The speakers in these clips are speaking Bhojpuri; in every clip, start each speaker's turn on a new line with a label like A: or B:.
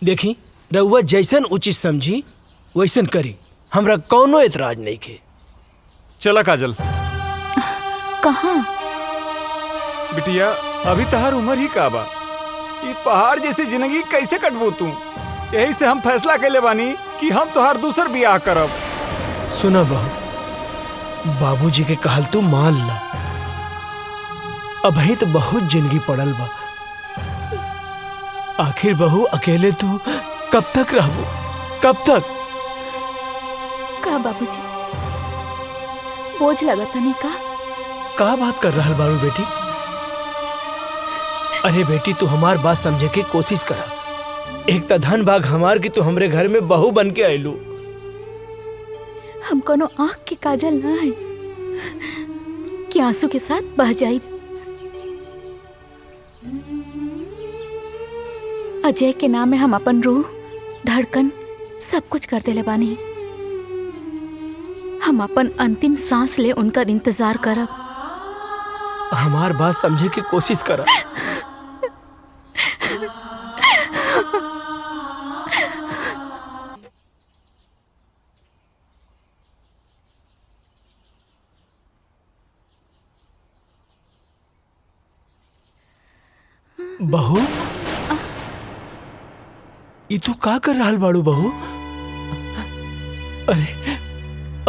A: देखी रउआ जैसन उचित समझी वैसन करी, हमरा कौनो एतराज नहीं के।
B: चला काजल।
C: कहाँ?
B: बिटिया अभी तहार उम्र ही का बा, ये पहाड़ जैसी जिंदगी कैसे कटबू तू? यही से हम फैसला कैले बानी कि हम तोहार दूसर बियाह करब।
A: सुना बहू, बाबूजी के कहल तू मान ला। अभी तो बहुत जिंदगी पड़ल बा। आखिर बहू अकेले तू कब तक रहबू? कब तक?
C: का बाबूजी बोझ लगता नहीं
A: का बात कर रहा बारू बेटी? अरे बेटी तू हमार बात समझे के कोशिश करा। एक तो धन भाग हमार की तू हमरे घर में बहू बन के आयलू।
C: हम कोनो आँख के काजल ना है कि आंसू के साथ बह जाई। अजय के नाम में हम अपन रूह, धड़कन सब कुछ कर देले बानी। हम अपन अंतिम सांस ले उनका इंतजार करब।
A: हमार बात समझे की कोशिश करा। बहू, ई तू का कर रहा बाड़ू बहू? अरे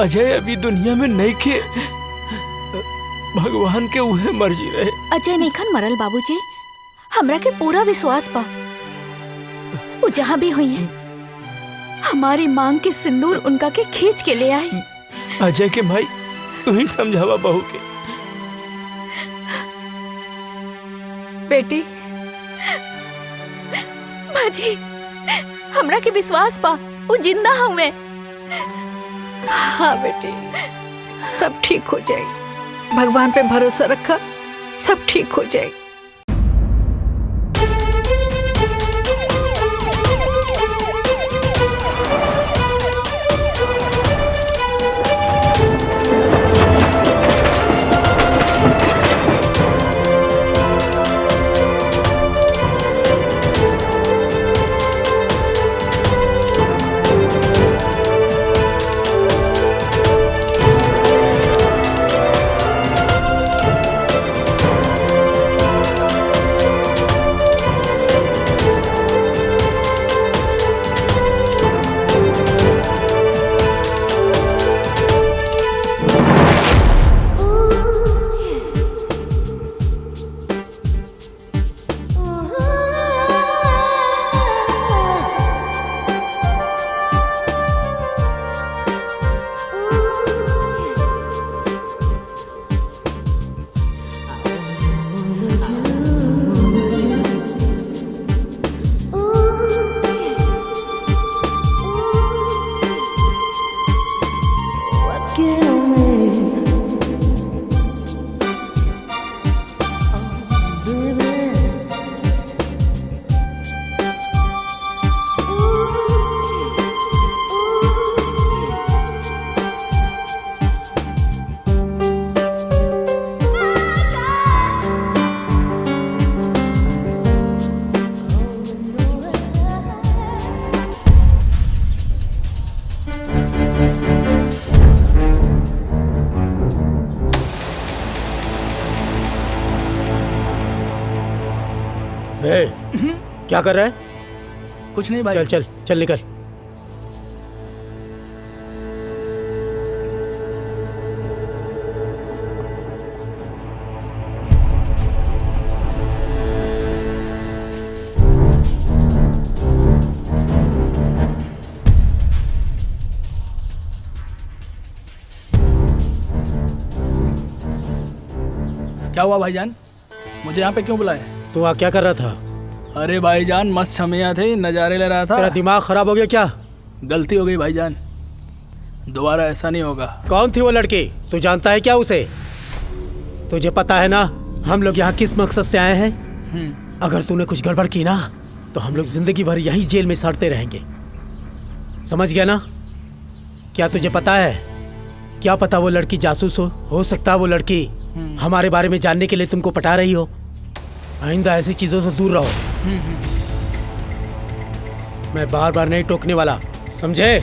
A: अजय अभी दुनिया में नहीं के, भगवान के उहे मर्जी रहे।
C: अजय नहीं मरल बाबूजी, हमरा के पूरा विश्वास बा वो जहाँ भी हुई है हमारी मांग के सिंदूर उनका के खींच के ले आए।
A: अजय के भाई तू ही समझावा बहू के।
C: बेटी माजी, हमरा के विश्वास पा वो जिंदा हुए।
D: हाँ बेटी, सब ठीक हो जाए। भगवान पे भरोसा रखा, सब ठीक हो जाए।
E: क्या कर रहा है?
A: कुछ नहीं भाई।
E: चल चल चल निकल।
F: क्या हुआ भाईजान? मुझे यहाँ पे क्यों बुलाए?
E: तू वहाँ क्या कर रहा था?
F: अरे भाईजान मस्त छमिया थे, नज़ारे ले रहा था।
E: तेरा दिमाग खराब हो गया क्या?
F: गलती हो गई भाईजान, दोबारा ऐसा नहीं होगा।
E: कौन थी वो लड़की? तू जानता है क्या उसे? तुझे पता है ना हम लोग यहाँ किस मकसद से आए हैं? अगर तूने कुछ गड़बड़ की ना तो हम लोग जिंदगी भर यही जेल में सड़ते रहेंगे, समझ गया ना? क्या तुझे पता है? क्या पता वो लड़की जासूस हो सकता है वो लड़की हमारे बारे में जानने के लिए तुमको पटा रही हो। आइंदा ऐसी चीजों से दूर रहो। मैं बार बार नहीं टोकने वाला, समझे?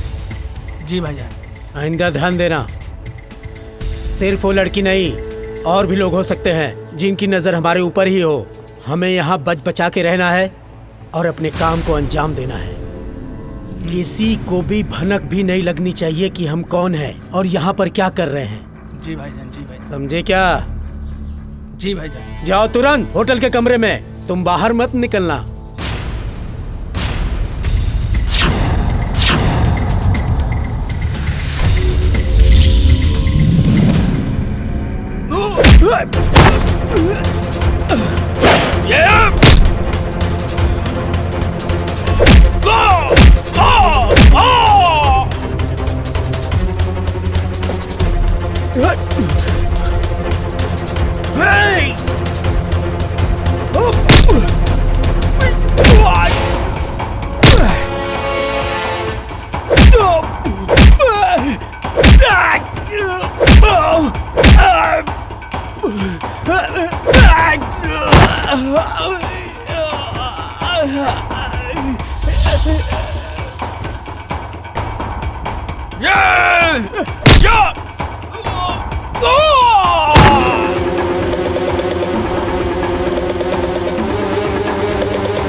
F: जी भाईजान।
E: आइंदा ध्यान देना। सिर्फ वो लड़की नहीं, और भी लोग हो सकते हैं जिनकी नजर हमारे ऊपर ही हो। हमें यहाँ बच बचा के रहना है और अपने काम को अंजाम देना है। किसी को भी भनक भी नहीं लगनी चाहिए कि हम कौन हैं और यहाँ पर क्या कर रहे हैं।
F: जी भाईजान, जी भाईजान।
E: समझे क्या?
F: जी भाईजान।
E: जाओ तुरंत होटल के कमरे में, तुम बाहर मत निकलना।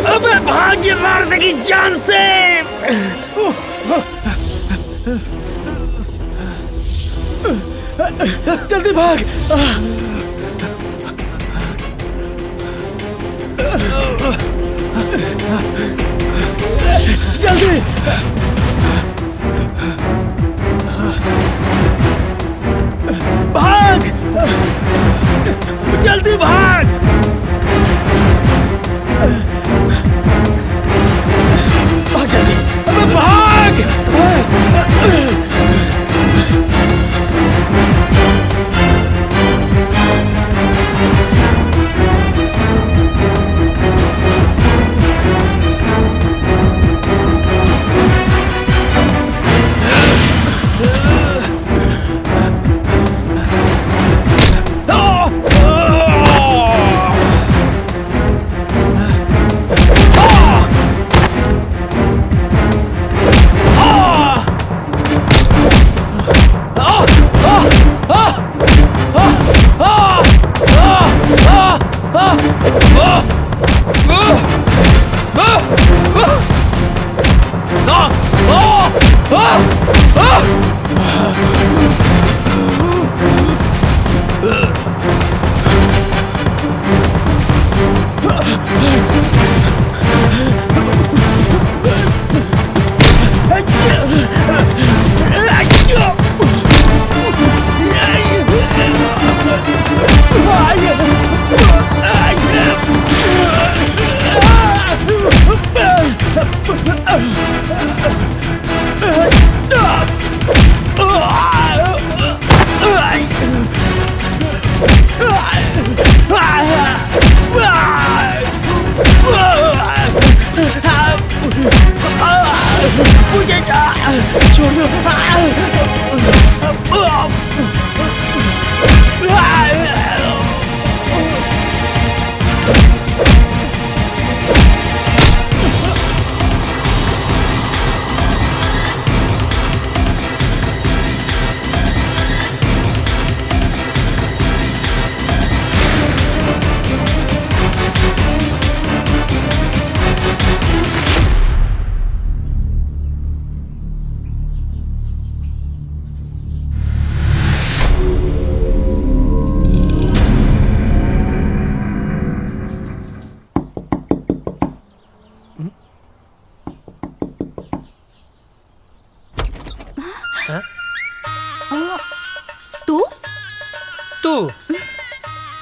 E: अबे भाग, ये मार देगी जान से। जल्दी भाग। जल्दी भाग, जल्दी भाग। भाग जल्दी, अबे भाग।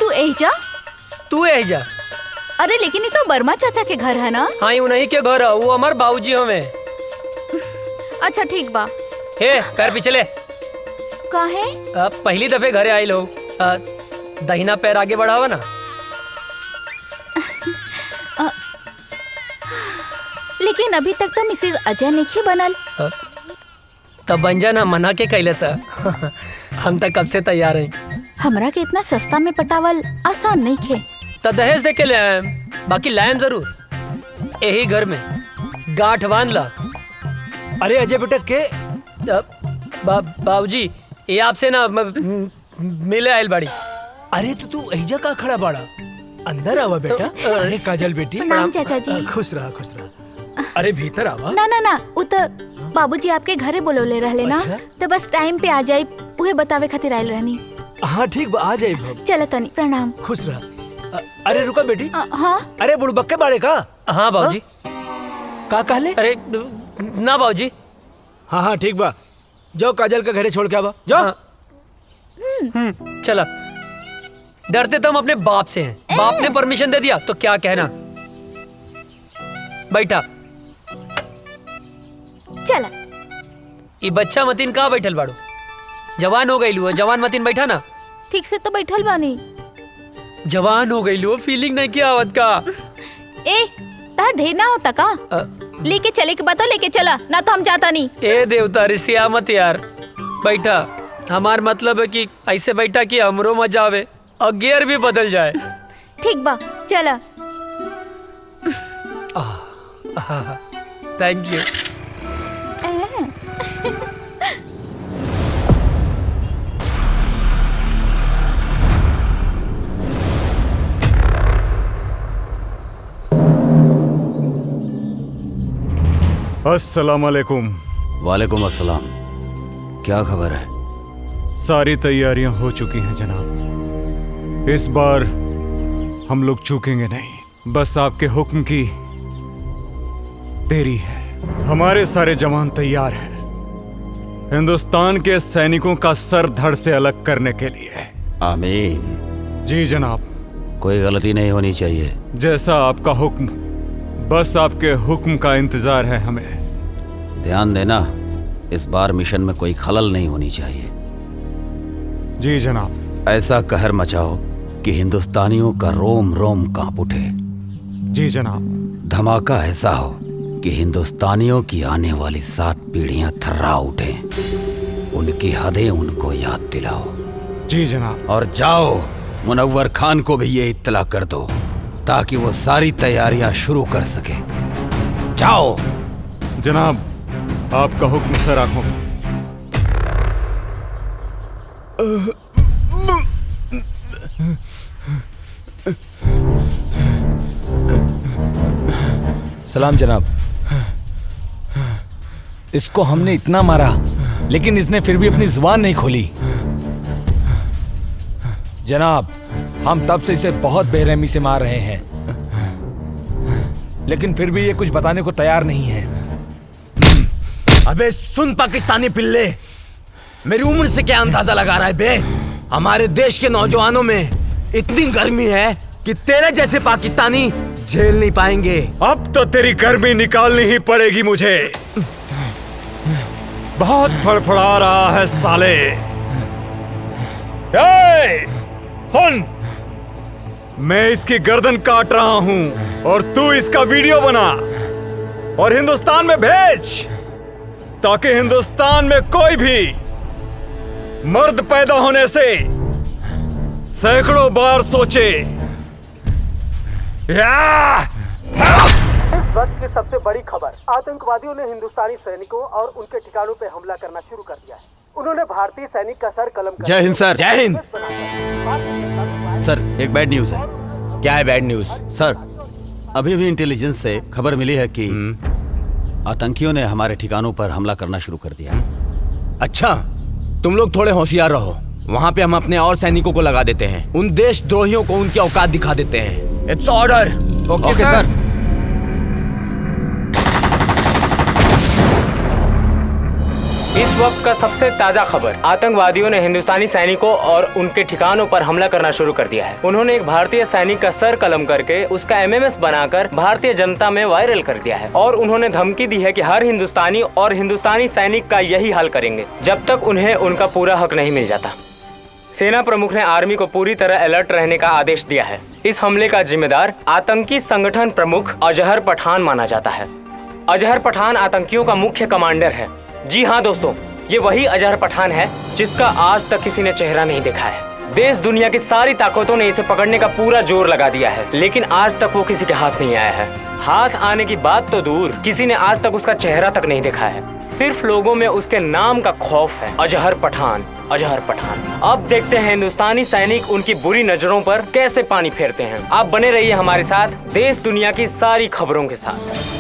C: तू एजा?
G: तू एजा?
C: अरे लेकिन ये तो वर्मा चाचा के घर है ना?
G: हाँ, उन्हीं के घर है, वो हमार बाबूजी हमें।
C: अच्छा ठीक बा।
G: हे पैर पिछले
C: काहे?
G: पहली दफे घरे आई लोग, दहिना पैर आगे बढ़ावा ना।
C: लेकिन अभी तक तो मिसेज अजय नहीं बनल।
G: तब बन जाना, मना के कैले सा। हम तक कब से तैयार हैं।
C: हमरा के इतना सस्ता में पटावल आसान नहीं खे।
G: तो दहेज दे के ले आए, बाकी लाएम जरूर। यही घर में गांठ बांध ला।
A: अरे अजय बेटा के
G: बाबूजी ये आपसे ना मिले आयल बाड़ी।
A: अरे तो तू एजा का खड़ा बाड़ा, अंदर आवा बेटा। अरे काजल बेटी
C: प्रणाम चाचा जी।
A: खुश रहा। अरे भीतर आवा।
C: ना ना ना उ त बाबूजी आपके घरे बोलौले रहले ना।
A: अच्छा?
C: तो बस टाइम पे आ जाई उहे बतावे खातिर आइल रहनी।
A: हाँ ठीक बा, आ जाए भब।
C: चल तनी प्रणाम।
A: खुश रहा। अरे रुका बेटी।
C: हाँ
A: अरे बुड़बक्के बाड़े का।
G: हाँ बाबूजी।
A: का कहले?
G: अरे ना बाबूजी।
A: हाँ हाँ ठीक बा, जाओ काजल का घरे छोड़ के आवा जाओ।
G: चला। डरते तो हम अपने बाप से हैं। बाप ने परमिशन दे दिया तो क्या कहना। बैठा।
C: चला।
G: ये बच्चा मतीन कहाँ बैठल बाड़ू? जवान हो गई लू, जवान मतीन बैठा ना।
C: ठीक से तो बैठल बानी।
G: जवान हो गई लू, फीलिंग नहीं किया आवत का।
C: ए तार ढेर ना होता का? लेके चले के बता, लेके चला ना तो हम जाता नहीं।
G: ए देवता रिसिया मत यार। बैठा। हमार मतलब है कि ऐसे बैठा कि हमरो मजा आवे और गियर भी बदल जाए।
C: ठीक बा चला।
G: Thank you.
B: अस्सलाम वालेकुम।
H: वालेकुम अस्सलाम। क्या खबर है?
B: सारी तैयारियां हो चुकी हैं जनाब। इस बार हम लोग चूकेंगे नहीं। बस आपके हुक्म की देरी है। हमारे सारे जवान तैयार हैं हिंदुस्तान के सैनिकों का सर धड़ से अलग करने के लिए।
H: आमीन।
B: जी जनाब।
H: कोई गलती नहीं होनी चाहिए।
B: जैसा आपका हुक्म, बस आपके हुक्म का इंतजार है हमें।
H: ध्यान देना, इस बार मिशन में कोई खलल नहीं होनी चाहिए।
B: जी जनाब।
H: ऐसा कहर मचाओ कि हिंदुस्तानियों का रोम रोम कांप उठे।
B: जी जनाब।
H: धमाका ऐसा हो कि हिंदुस्तानियों की आने वाली 7 पीढ़ियां थर्रा उठें। उनकी हदें उनको याद दिलाओ।
B: जी जनाब।
H: और जाओ मुनव्वर खान को भी ये इत्तला कर दो ताकि वो सारी तैयारियां शुरू कर सके। जाओ।
B: जनाब आपका हुक्म सर आंखों पे।
F: सलाम जनाब। इसको हमने इतना मारा लेकिन इसने फिर भी अपनी जुबान नहीं खोली। जनाब हम तब से इसे बहुत बेरहमी से मार रहे हैं लेकिन फिर भी ये कुछ बताने को तैयार नहीं है।
I: अबे सुन पाकिस्तानी पिल्ले, मेरी उम्र से क्या अंदाजा लगा रहा है बे? हमारे देश के नौजवानों में इतनी गर्मी है कि तेरे जैसे पाकिस्तानी झेल नहीं पाएंगे।
B: अब तो तेरी गर्मी निकालनी ही पड़ेगी मुझे। बहुत फड़फड़ा रहा है साले। सुन, मैं इसकी गर्दन काट रहा हूं और तू इसका वीडियो बना और हिंदुस्तान में भेज ताकि हिंदुस्तान में कोई भी मर्द पैदा होने से सैकड़ों बार सोचे।
E: इस वक्त की सबसे बड़ी खबर, आतंकवादियों ने हिंदुस्तानी सैनिकों और उनके ठिकानों पर हमला करना शुरू कर दिया है। उन्होंने भारतीय सैनिक का सर कलम कर
I: जय हिंद सर। जय हिंद
H: सर, एक बैड न्यूज है।
I: क्या है बैड न्यूज?
H: सर, अभी भी इंटेलिजेंस से खबर मिली है कि आतंकियों ने हमारे ठिकानों पर हमला करना शुरू कर दिया है।
I: अच्छा, तुम लोग थोड़े होशियार रहो। वहाँ पे हम अपने और सैनिकों को लगा देते हैं। उन देशद्रोहियों को उनकी औकात दिखा देते हैं। It's order.
H: ओके सर।
J: इस वक्त का सबसे ताजा खबर, आतंकवादियों ने हिंदुस्तानी सैनिकों और उनके ठिकानों पर हमला करना शुरू कर दिया है। उन्होंने एक भारतीय सैनिक का सर कलम करके उसका एमएमएस बनाकर भारतीय जनता में वायरल कर दिया है और उन्होंने धमकी दी है कि हर हिंदुस्तानी और हिंदुस्तानी सैनिक का यही हाल करेंगे जब तक उन्हें उनका पूरा हक नहीं मिल जाता। सेना प्रमुख ने आर्मी को पूरी तरह अलर्ट रहने का आदेश दिया है। इस हमले का जिम्मेदार आतंकी संगठन प्रमुख अजहर पठान माना जाता है। अजहर पठान आतंकियों का मुख्य कमांडर है। जी हाँ दोस्तों, ये वही अजहर पठान है जिसका आज तक किसी ने चेहरा नहीं देखा है। देश दुनिया की सारी ताकतों ने इसे पकड़ने का पूरा जोर लगा दिया है, लेकिन आज तक वो किसी के हाथ नहीं आया है। हाथ आने की बात तो दूर, किसी ने आज तक उसका चेहरा तक नहीं देखा है। सिर्फ लोगों में उसके नाम का खौफ है, अजहर पठान, अजहर पठान। अब देखते हैं हिंदुस्तानी सैनिक उनकी बुरी नजरों पर कैसे पानी फेरते हैं। आप बने रहिए हमारे साथ देश दुनिया की सारी खबरों के साथ।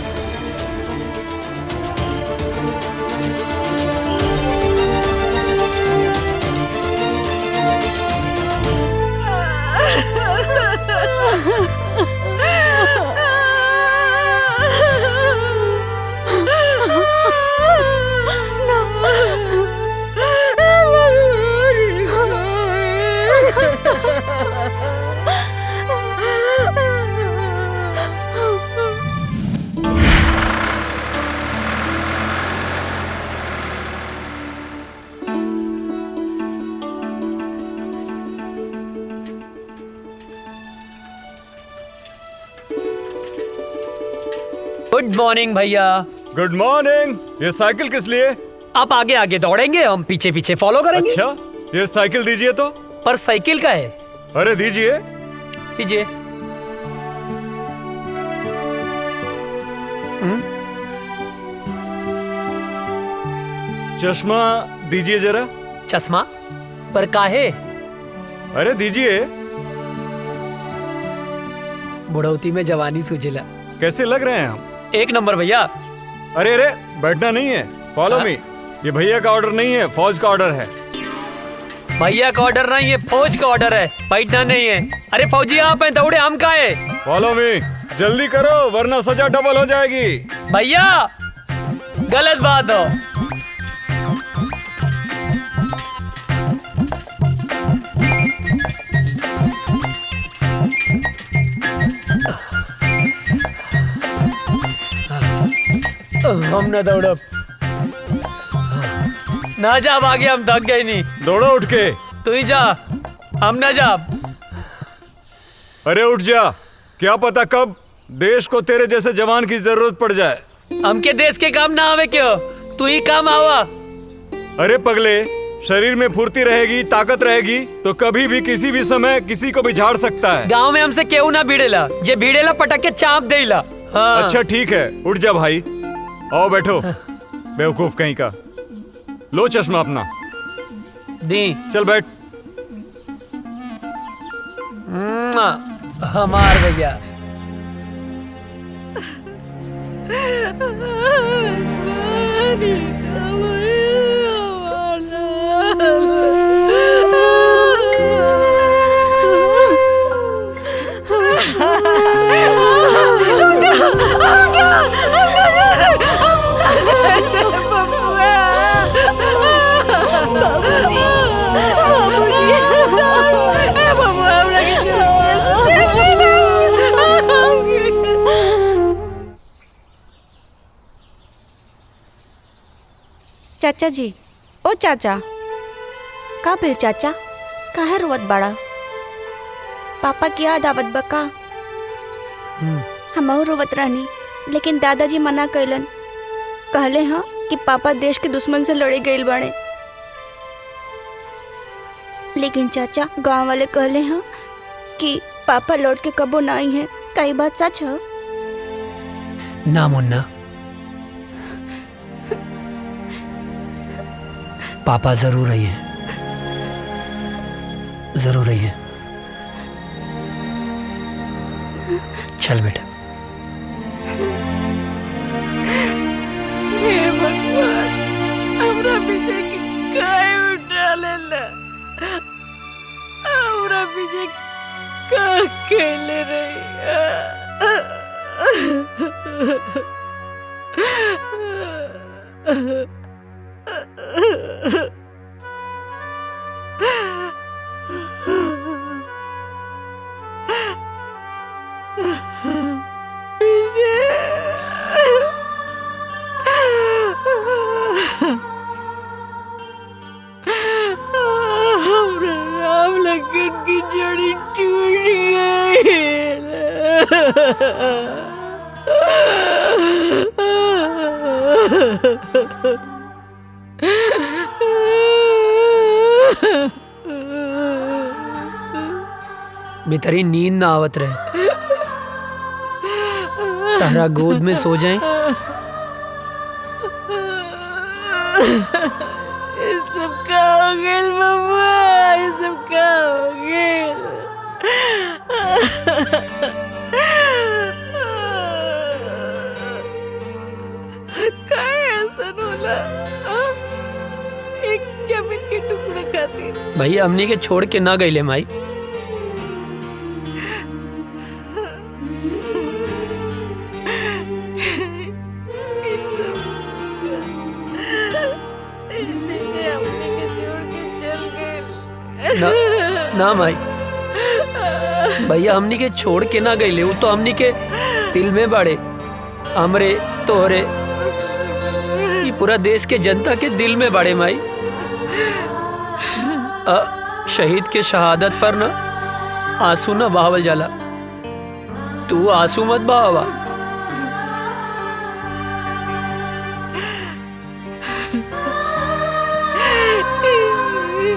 G: गुड मॉर्निंग भैया।
B: Good morning. ये साइकिल किस लिए?
G: आप आगे आगे दौड़ेंगे, हम पीछे पीछे फॉलो करेंगे।
B: अच्छा, ये साइकिल दीजिए तो।
G: पर साइकिल का है।
B: अरे दीजिए।
G: दीजिए।
B: चश्मा दीजिए जरा।
G: चश्मा पर काहे?
B: अरे दीजिए।
G: बुढ़ौती में जवानी सूझेला।
B: कैसे लग रहे हैं हम?
G: एक नंबर भैया।
B: अरे अरे बैठना नहीं है, फॉलो मी। ये भैया का ऑर्डर नहीं है, फौज का ऑर्डर है।
G: भैया का ऑर्डर नहीं है, फौज का ऑर्डर है, बैठना नहीं है। अरे फौजी आप हैं, दौड़े हम का है।
B: फॉलो मी, जल्दी करो वरना सजा डबल हो जाएगी।
G: भैया गलत बात हो। हम न दौड़ब ना, जा आगे, हम थक गए नहीं।
B: दौड़ो उठ के।
G: तू ही जा, हम ना जा।
B: अरे उठ जा, क्या पता कब देश को तेरे जैसे जवान की जरूरत पड़ जाए।
G: हमके देश के काम ना आवे क्यों, तू ही काम आवा।
B: अरे पगले, शरीर में फुर्ती रहेगी, ताकत रहेगी तो कभी भी किसी भी समय किसी को भी झाड़ सकता है।
G: गांव में हमसे केहू ना भिड़ेला, जे भिड़ेला पटक के चाप देला। हाँ।
B: अच्छा ठीक है, उठ जा भाई। आओ बैठो, बेवकूफ कहीं का। लो चश्मा अपना
G: दी।
B: चल बैठ।
G: हमार भैया।
K: चाचा जी, ओ चाचा, का भेल चाचा, काहे रोवत बाड़ा? पापा की याद आवत बा का? हमहू रोवत रहनी, लेकिन दादाजी मना कैलन। कहले हाँ कि पापा देश के दुश्मन से लड़े गइल बाड़े। लेकिन चाचा, गांव वाले कहले हाँ कि पापा लौट के कबो ना आई हैं। का ई बात सच है?
G: ना मुन्ना, पापा जरूर आई हैं, जरूर आई हैं। चल बेटा।
D: हे भगवान, हमरा पीछे काहे उठा लेला? हमरा पीछे का खेले रही? राम लखन की जड़ी टूट गई।
G: भीतरी नींद ना आवत रहे, तारा गोद में सो जाए।
D: ये सब का हो गया बबुआ, ये सब का हो गया। काय ऐसा होला? एक जमीन के टुकड़े खातिर
G: भैया हमनी के छोड़ के ना गईले माई। ना, ना माई, भैया हमनी के छोड़ के ना गईले, वो तो हमनी के दिल में बाड़े। हमरे तोहरे ये पूरा देश के जनता के दिल में बाड़े माई। शहीद के शहादत पर ना आंसू ना बहावल जाला, तू आंसू मत बहावा।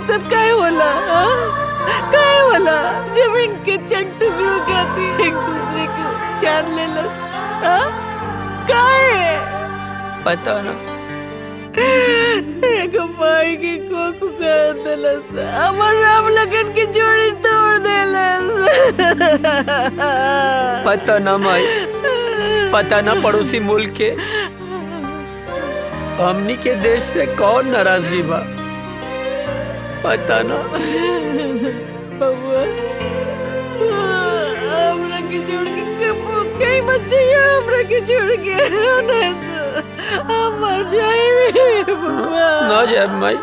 D: सब काय होला? काय होला? जमीन के चंद टुकड़ों खाती एक दूसरे को जान ले लस। काय
G: पता ना
D: एक माई के कोकू कर देलस, हमर राम लगन की जोड़ी तोड़ देलस।
G: पता ना माई, पता ना पड़ोसी मुल्क के हमनी के देश से कौन नाराजगी बा, पता ना।
D: बबुआ तू हमरा के छोड़ के कहीं मत जाइए, हमरा के छोड़ के नहीं तो हम मर जाएंगे बबुआ।
G: ना जाए माई,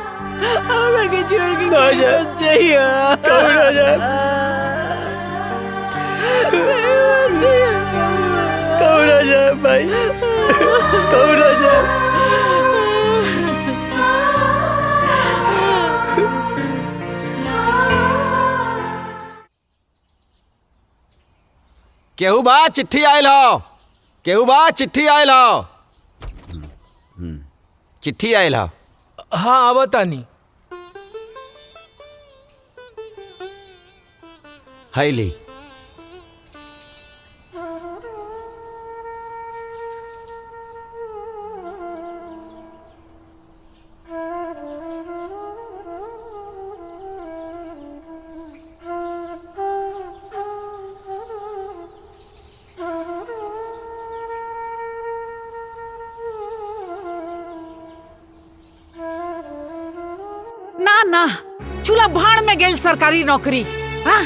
D: हमरा के छोड़ के
G: ना जाए,
D: मत जाइए।
G: कभी ना जाए, कभी ना जाए भाई, कभी ना जाए।
H: केहू बा चिट्ठी आयल हो, केहू बा चिट्ठी आयल हो, चिट्ठी आयल हो।
A: हाँ आवतानी।
H: हैली
D: ना ना, चूल्हा भाड़ में गई सरकारी नौकरी। हाँ?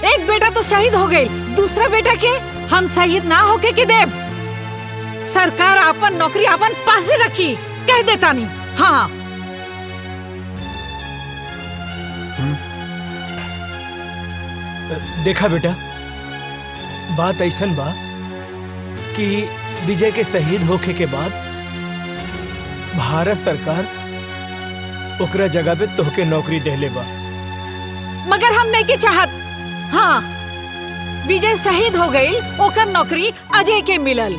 D: एक बेटा तो शहीद हो गई, दूसरा बेटा के हम शहीद ना होके के देव। सरकार अपन नौकरी अपन पास ही रखी, कह देता नहीं। हाँ
A: देखा बेटा, बात ऐसन बा कि विजय के शहीद होखे के बाद भारत सरकार ओकरा जगह पे तोहके नौकरी देले बा।
D: मगर हम नहीं के चाहत। हाँ विजय शहीद हो गई, ओकर नौकरी अजय के मिलल।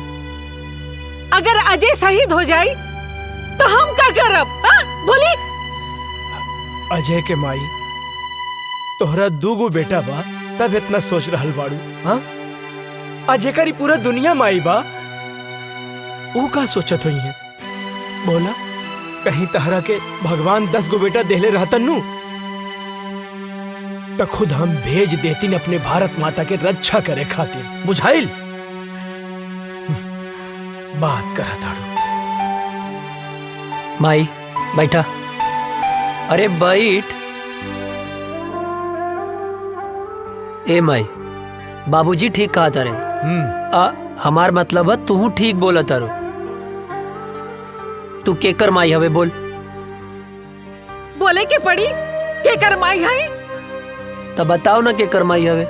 D: अगर अजय शहीद हो जाई तो हम क्या करब? बोली।
A: अजय के माई, तोहरा दूगो बेटा बा तब इतना सोच रहल बाड़ू। हाँ अजय करी पूरा दुनिया माई बा, वो का सोचत हुई है? बोला कहीं तहरा के भगवान 10 गो बेटा देले रहतन नु तो खुद हम भेज देती न अपने भारत माता के रक्षा करे खातिर। बुझाइल? बात करा ताड़ू।
G: माई बैठा, अरे बैठ। ए माई, बाबूजी ठीक कहा तारे। हमार मतलब है तू ठीक बोला तारो। तू केकर माई हवे बोल?
D: बोले के पड़ी केकर माई है?
G: तब बताओ ना केकर माई हवे।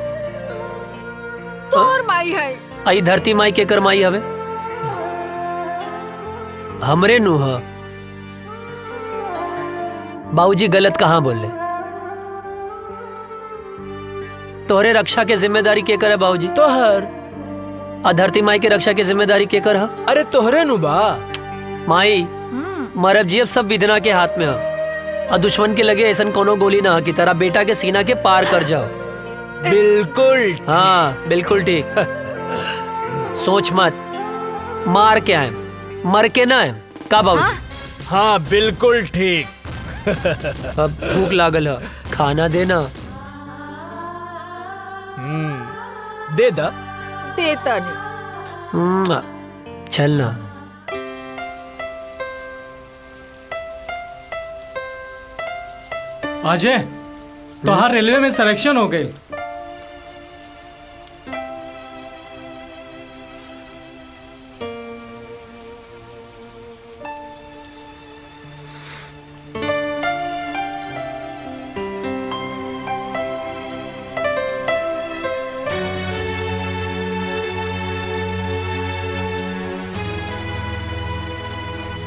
D: तोर माई है।
G: आई धरती माई केकर माई हवे? हमरे नु ह। बाबूजी गलत कहाँ बोले? तोहरे रक्षा के जिम्मेदारी केकर है बाबूजी?
A: तोहर।
G: धरती माई के रक्षा के जिम्मेदारी केकर है?
A: अरे तोहरे नु बा।
G: माई मरब जी अब सब विधना के हाथ में है, और दुश्मन के लगे ऐसा कोनो गोली ना कि तेरा बेटा के सीना के पार कर जाओ।
A: बिल्कुल
G: हाँ बिल्कुल ठीक। सोच मत, मार के आए मर के ना आए का बाबूजी?
A: हाँ बिल्कुल ठीक।
G: अब भूख लागल है, खाना देना।
A: दे दा।
D: देता नहीं।
G: चलना।
L: अजय, तोहार रेलवे में सिलेक्शन हो गई।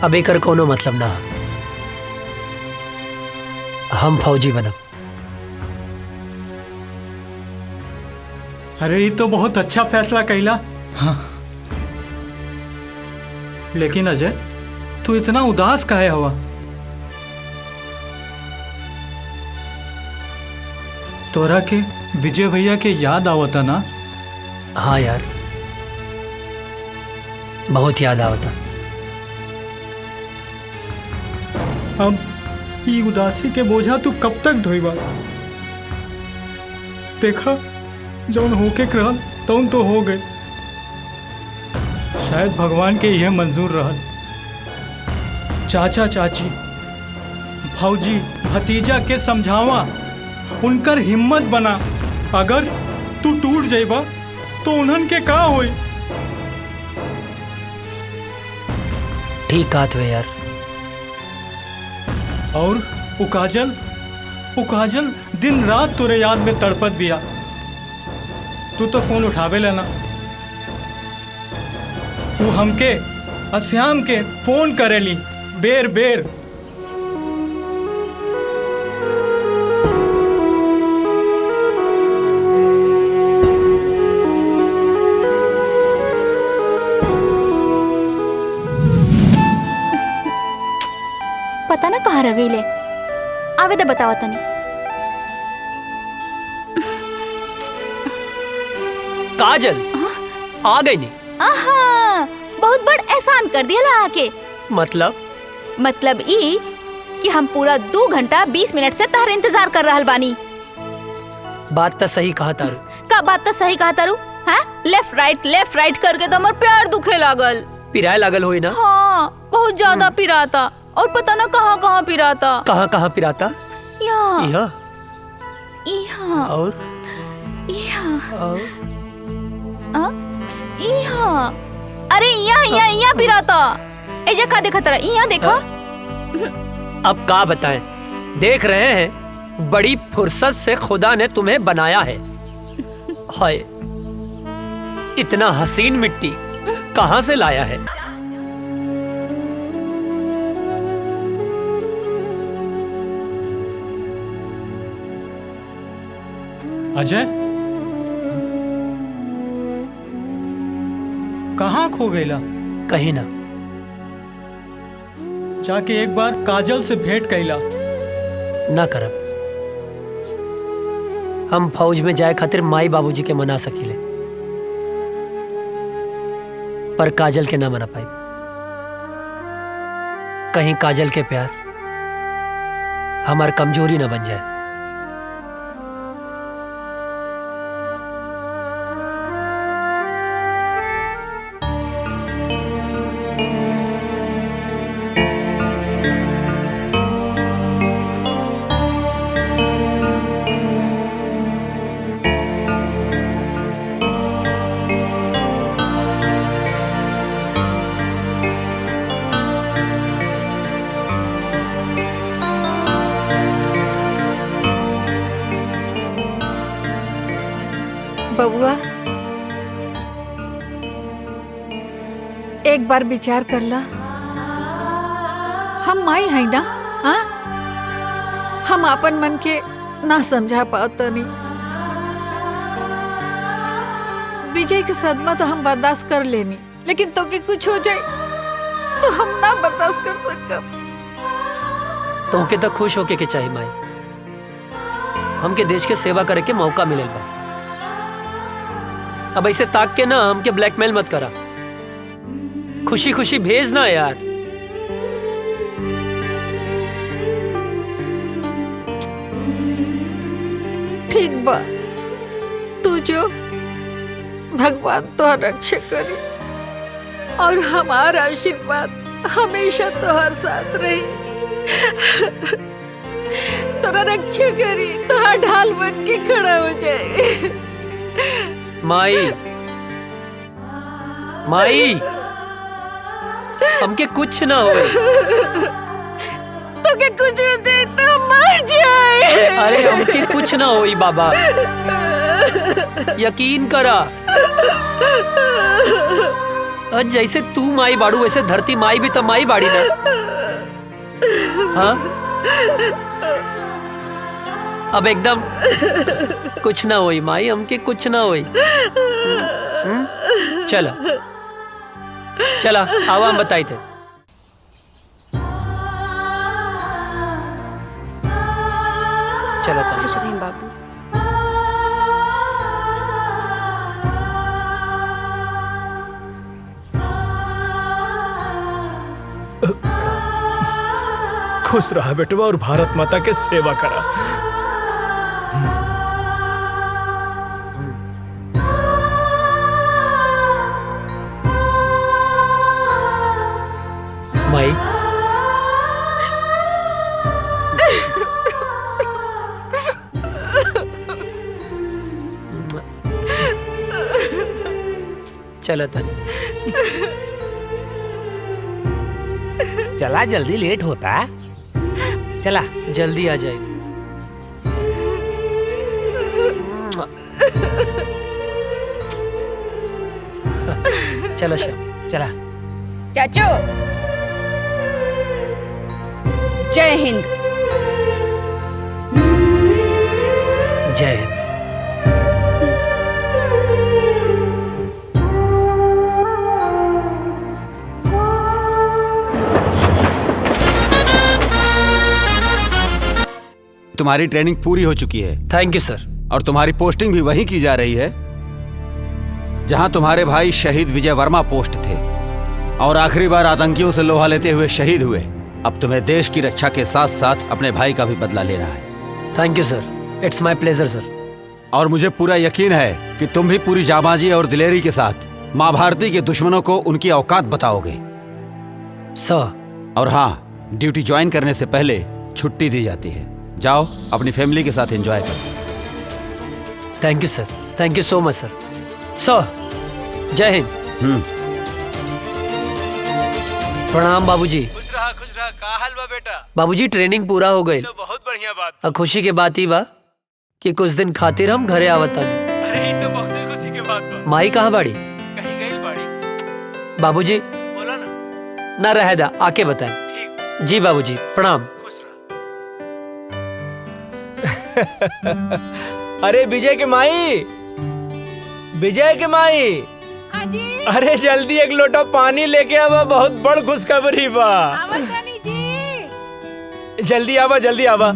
G: अब एकर कोनो मतलब ना, हम फौजी बनब।
L: अरे ये तो बहुत अच्छा फैसला कैला। हाँ। लेकिन अजय, तू इतना उदास काहे हुआ? तोरा के विजय भैया के याद आवता ना?
G: हाँ यार, बहुत याद आवता।
L: अब ये उदासी के बोझा तू कब तक ढोईबा? देखा, जौन होके रहल तौन तो हो गए। शायद भगवान के यह मंजूर रहल। चाचा चाची, भौजी, भतीजा के समझावा, उनकर हिम्मत बना। अगर तू टूट जाइबा तो उन्हन के का होई?
G: ठीक कहत वे यार।
L: और उकाजल दिन रात तोरे याद में तड़पत बिया। तू तो फोन उठावे लेना। तू हमके अश्याम के फोन करेली बेर बेर।
C: पता ना कहाँ रह गई ले। आवे दे बतावा तनी।
G: काजल आ गई नहीं?
C: आहा, बहुत बड़ एहसान कर दिया ला आके। मतलब ई कि हम पूरा 2 घंटा 20 मिनट से तार इंतजार कर रहल बानी।
G: बात तो सही कहा तारू।
C: का बात तो सही कहा तारू? हाँ, लेफ्ट राइट करके तो हमार पैर दुखे लागल।
G: पिराए लागल होई ना?
C: हाँ, बहुत ज्यादा पिराता। और पता ना कहाँ कहाँ पिराता।
G: कहाँ पिराता?
C: यहाँ
G: यहाँ और
C: यहाँ। अरे यहाँ पिराता। एजा का देखा तेरा? यहाँ देखा।
G: अब का बताएं, देख रहे हैं बड़ी फुर्सत से खुदा ने तुम्हें बनाया है। हाय, इतना हसीन मिट्टी कहाँ से लाया है?
L: अजय, कहाँ खो गईला?
G: कहीं ना।
L: जाके एक बार काजल से भेंट कैला।
G: ना करब। हम फौज में जाए खातिर माई बाबूजी के मना सकीले, पर काजल के ना मना पाई। कहीं काजल के प्यार हमार कमजोरी ना बन जाए।
D: बबुआ, एक बार विचार कर ला। हम माई है ना? हाँ, हम अपन मन के ना समझा पाता नहीं। विजय के सदमा तो हम बर्दाश्त कर लेनी, लेकिन तो के कुछ हो जाए तो हम ना बर्दाश्त कर सकब।
G: तो के तो खुश होके के चाहिए माई। हमके देश के सेवा करे के मौका मिलल बा। अब ऐसे ताक के ना हमके ब्लैकमेल मत करा। खुशी खुशी भेज ना यार।
D: ठीक बा, तू जो भगवान तो रक्षा करी और हमारा आशीर्वाद हमेशा तोहर साथ रही। तोरा रक्षा करी, तोहरा ढाल बन के खड़ा हो जाए।
G: माई माई हमके कुछ ना हो।
D: तो के कुछ हो जाए तो मर जाए।
G: अरे हमके कुछ ना होई बाबा, यकीन करा। जैसे तू माई बाड़ू वैसे धरती माई भी तो माई बाड़ी ना। हाँ अब एकदम कुछ ना होई माई, हमके कुछ ना होई। चला चला आवा हम बताई थे। चला
K: खुश रहें बाबू।
A: खुश रहा बेटवा और भारत माता के सेवा करा।
G: माई चला तन
M: चला, जल्दी लेट होता। चला
G: जल्दी आ जाए। चला श्याम
M: चला।
K: चाचू जय हिंद।
G: जय हिंद।
H: तुम्हारी ट्रेनिंग पूरी हो चुकी है।
G: थैंक यू सर।
H: और तुम्हारी पोस्टिंग भी वहीं की जा रही है जहां तुम्हारे भाई शहीद विजय वर्मा पोस्ट थे और आखिरी बार आतंकियों से लोहा लेते हुए शहीद हुए। अब तुम्हें देश की रक्षा के साथ साथ अपने भाई का भी बदला लेना है।
G: Thank you sir, it's my pleasure sir.
H: और मुझे पूरा यकीन है कि तुम भी पूरी जाबाजी और दिलेरी के साथ माँ भारती के दुश्मनों को उनकी औकात बताओगे
G: सर।
H: और हाँ, ड्यूटी ज्वाइन करने से पहले छुट्टी दी जाती है। जाओ अपनी फैमिली के साथ एंजॉय करो।
G: Thank you sir, thank you so much सर। सर जय हिंद। प्रणाम बाबूजी।
A: खुश रहा का हाल बा बेटा?
G: बाबूजी ट्रेनिंग पूरा हो गई
A: तो बहुत बढ़िया बात।
G: अब खुशी के बात ही बा कि कुछ दिन खातिर हम घरे आवतानी।
A: अरे ये तो बहुत खुशी की बात बा।
G: माई कहाँ बाड़ी?
A: कहीं गई बाड़ी।
G: बाबूजी
A: बोला ना।
G: ना रह दा, आके बताएं।
A: ठीक।
G: जी बाबूजी प्रणाम।
A: खुश रहा। अरे विजय के माई, विजय के माई।
D: जी।
A: अरे जल्दी एक लोटा पानी लेके आवा, बहुत बड़ खुशखबरी बा।
D: जी।
A: जल्दी आवा, जल्दी आवा।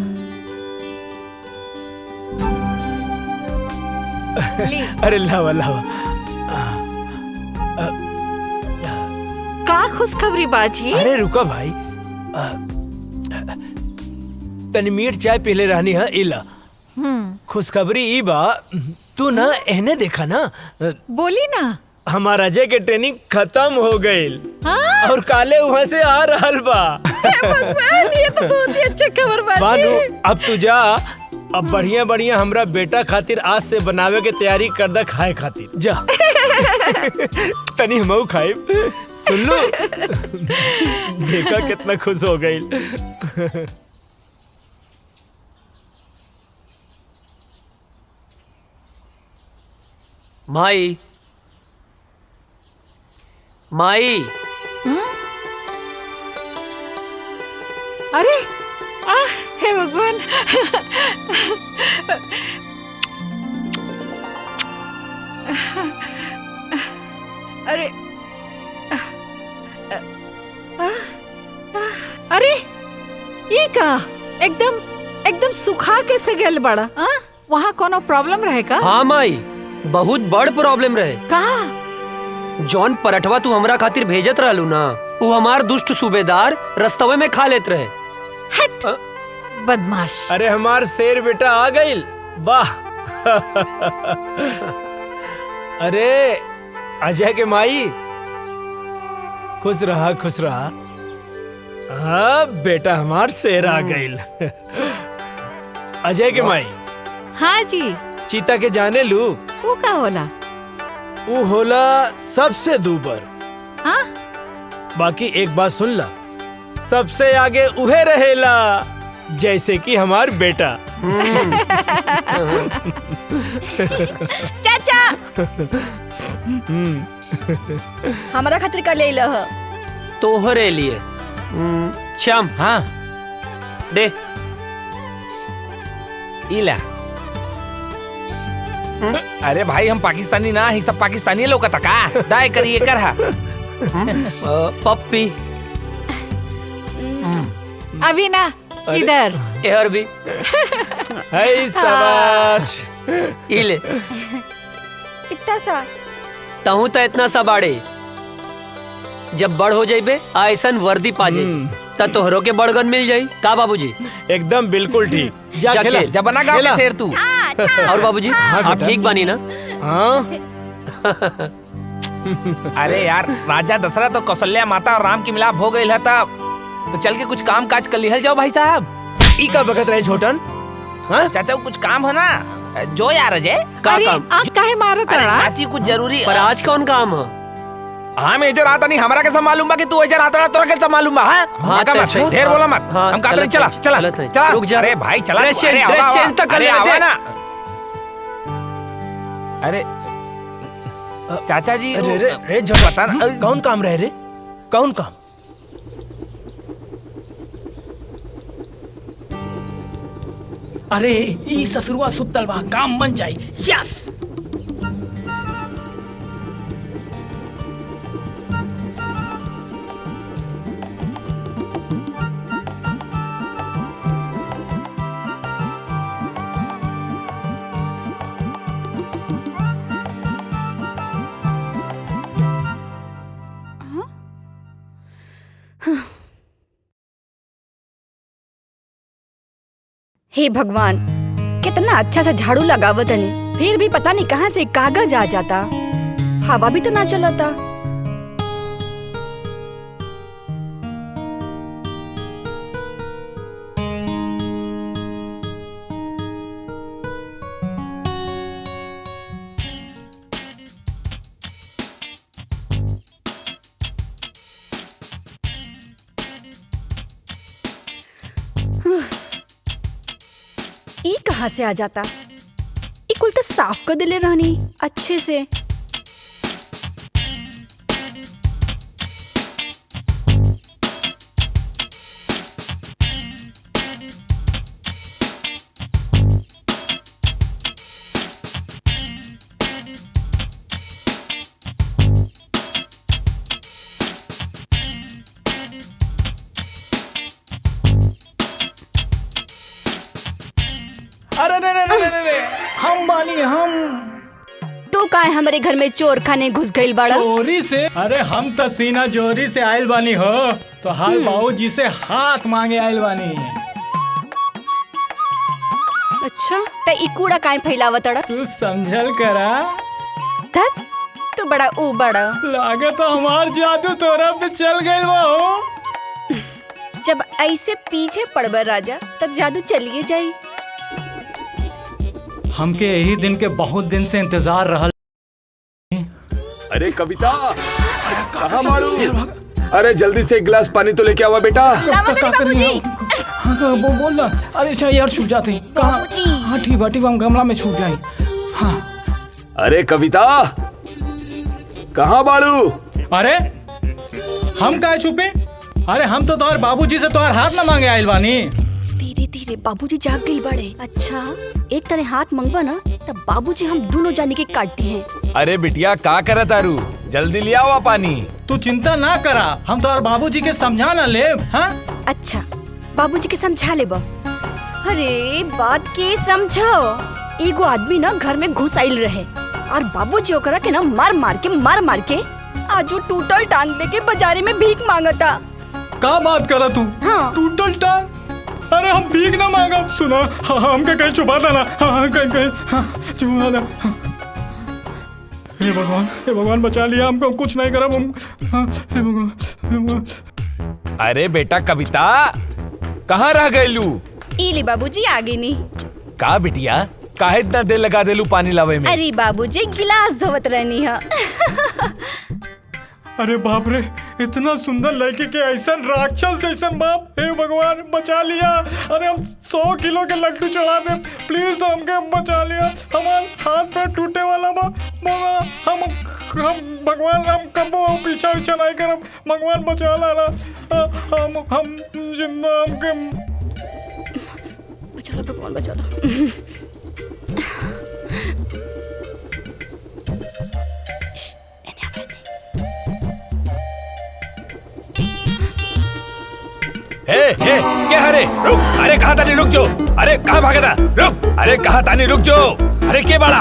A: अरे लावा लावा।
D: का खुशखबरी बाजी?
A: अरे रुका भाई, तनी मीठ चाय पीले रहनी है। इला खुशखबरी ई बा, तू ना एहने देखा ना।
D: बोली ना।
A: हमारा अजय के ट्रेनिंग खत्म हो गई और काले वहाँ से आ रहल बा।
D: भगवान, ये तो बहुत ही अच्छा खबर बाजी।
A: बानू अब तू जा, अब बढ़िया बढ़िया हमरा बेटा खातिर आज से बनावे के तैयारी कर दा खाए खातिर। जा तनी हमऊ खाए। सुन लो, देखा कितना खुश हो गई।
G: माई माई।
D: अरे हे भगवान। अरे अरे ये का एकदम एकदम सुखा कैसे गेल बड़ा? वहाँ कोनो प्रॉब्लम रहेगा?
G: हाँ माई, बहुत बड़ प्रॉब्लम रहे।
D: का
G: जॉन पराठवा तू हमरा खातिर भेजत रहलू ना, वो हमार दुष्ट सूबेदार रस्तवे में खा लेत रहे।
D: हट बदमाश।
A: अरे हमार शेर बेटा आ गइल, वाह। अरे अजय के माई, खुश रहा खुश रहा। हाँ बेटा हमार शेर आ गइल। अजय के माई।
D: हाँ जी।
A: चीता के जाने लू?
D: वो का होला?
A: वो होला सबसे दूबर।
D: हाँ?
A: बाकी एक बात सुन ला, सबसे आगे उहे रहेला, जैसे कि हमार बेटा।
K: चाचा हमारा खातिर कर ले लह।
G: तोहरे लिए। श्याम।
M: हाँ
G: दे।
M: इला। अरे भाई हम पाकिस्तानी ना, ही सब पाकिस्तानी लोग का का दाय करिए कर हा।
G: पप्पी।
D: अभी ना इधर।
G: यार भी।
A: हाय शाबाश।
G: इले।
K: इतना सा।
G: तहु तो इतना सा बाड़े। जब बड़ हो जाइबे ऐसन वर्दी पा जाई त तोहरो के बड़गन मिल जाई। का बाबूजी?
A: एकदम बिल्कुल ठीक। जा खेला।
M: जब बना गाँव के शेर तू।
G: और बाबूजी आप ठीक बानी ना?
A: हाँ।
M: अरे यार राजा दशरथ और कौशल्या माता और राम की मिलाप हो गई है तब तो चल के कुछ काम काज कर लिहल जाओ भाई साहब।
A: ई का बगत रहे छोटन?
M: हाँ चाचा कुछ काम है ना, जो यार अजय।
G: का काम?
D: आप काहे मारत
M: अरे
D: रहा?
M: चाची कुछ जरूरी।
G: पर आज कौन काम है?
M: हाँ मैं इधर आता नहीं, हमारा कैसा मालूम बा कि तू इधर आता तोरा कैसा मालूम बा? हाँ मत ढेर बोला मत। हम कहते नहीं चला चला चला।
G: रुक जा।
M: अरे भाई चला।
G: ड्रेस चेंज तक कर ले
M: ना। अरे चाचा जी
A: रे
M: पता ना
A: कौन काम रहे रे? कौन काम?
F: अरे ई ससुरवा सुतल बा, काम बन जाई। यस।
K: हे भगवान, कितना अच्छा सा झाड़ू लगावत हनी, फिर भी पता नहीं कहाँ से कागज आ जाता। हवा भी तो ना चलता। ई कहाँ से आ जाता? ई कुल तो साफ कर दिले रहनी अच्छे से।
F: अरे रे हम बानी हम।
K: तू काहे हमारे घर में चोर खाने घुस गइल बाड़ा?
L: चोरी से? अरे हम तो सीना जोरी से आयल बानी हो, तो हाल बाबूजी से हाथ मांगे आयल बानी।
K: अच्छा ते ई कूड़ा काहे फैलावत अड़ा?
L: तू समझल करा।
K: धत तू बड़ा ऊ बड़ा।
L: लागे तो हमार जादू तोरा पे चल गइल बा हो।
K: जब ऐसे पीछे पड़बर राजा तब जादू चलिए जाई।
L: हमके यही दिन के बहुत दिन से इंतजार रहल।
B: अरे कविता कहाँ मारू? अरे जल्दी से एक गिलास पानी तो लेके आवा बेटा।
F: हाँ बोल ना। अरे अच्छा यार छूट जाते हैं। कहाँ? हाँ ठीक बा हम गमला में छूट जाए। हाँ।
B: अरे कविता कहाँ बाड़ू?
L: अरे हम काहे छुपे? अरे हम तो तोहर बाबूजी से तोहर हाथ न मांगे आइल बानी।
K: धीरे धीरे बाबूजी जाग गई बड़े। अच्छा एक तरह हाथ मंगवा ना तब बाबूजी हम दोनों जाने के काटती हैं।
M: अरे बिटिया का करे तारू, जल्दी ले आओ पानी।
L: तू चिंता ना करा, हम तोहर बाबूजी के समझा ना ले। हाँ
K: अच्छा बाबूजी के समझा ले बा। अरे बात के समझो। एगो आदमी ना घर में घुस आइल रहे और बाबूजी ओकरा के ना मार मार के आज वो टूटल टांग लेके बाजारे में भीख मांगता।
L: का बात करा तू?
K: हाँ।
L: टूटल टांग? अरे हम भीख ना मांगा, सुना हमके कहीं छुपा देना, कहीं छुपा दे। हे भगवान बचा लिया हमको, कुछ नहीं करा हम। हे भगवान।
M: अरे बेटा कविता, कहाँ रह गयलू?
K: इली बाबूजी आगे नहीं।
M: का बिटिया, काहे इतना देर लगा देलू पानी लावे में?
K: अरे बाबूजी गिलास धोवत रहनी है।
L: अरे बाप रे, इतना सुंदर लड़की के ऐसा राक्षस ऐसा बाप, हे भगवान बचा लिया। अरे हम 100 किलो के लड्डू चढ़ा दे, प्लीज हमके बचा लिया। हमारे हाथ पैर टूटे वाला बा, हम भगवान हम कबो पीछा नहीं करब, भगवान बचा लाना। हम जिंदा हमके
K: बचा लो भगवान, बचा लो।
M: क्या हरे रुक, अरे कहाँ तानी रुक जो, अरे कहाँ भागा था, रुक, अरे कहाँ तानी रुक जो, अरे के बड़ा,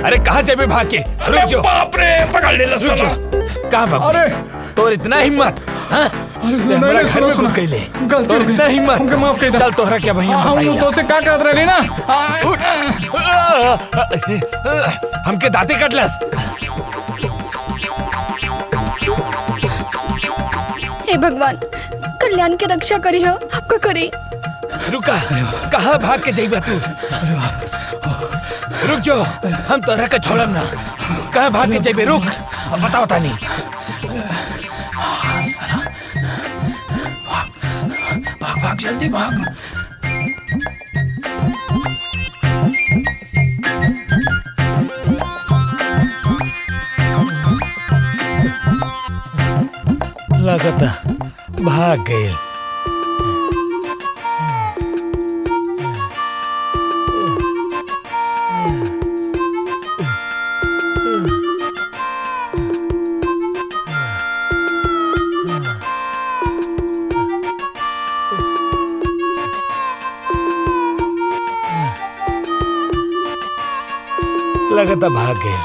M: अरे कहाँ जाबे भाग के, रुक जो, बाप रे पकड़ ले, रुक जो, कहाँ भाग? अरे तो इतना हिम्मत, हाँ? हमारा घर में घुस गई ले, तो इतना हिम्मत, हमके माफ कर दे। चल तोहरा क्या भैया
F: हम तो से का कहत रही ना,
M: हमके दांते कटलस।
K: हे भगवान, कल्याण की रक्षा करी हो, आपका करी।
M: रुका, कहाँ भाग के जाइबा तू? रुक जो, हम तोहरा के छोड़ब ना, कहाँ भाग के जाइबे, रुक, बताओ तानी।
F: भाग जल्दी भाग।
M: लगता भाग गए। लगता भाग गए।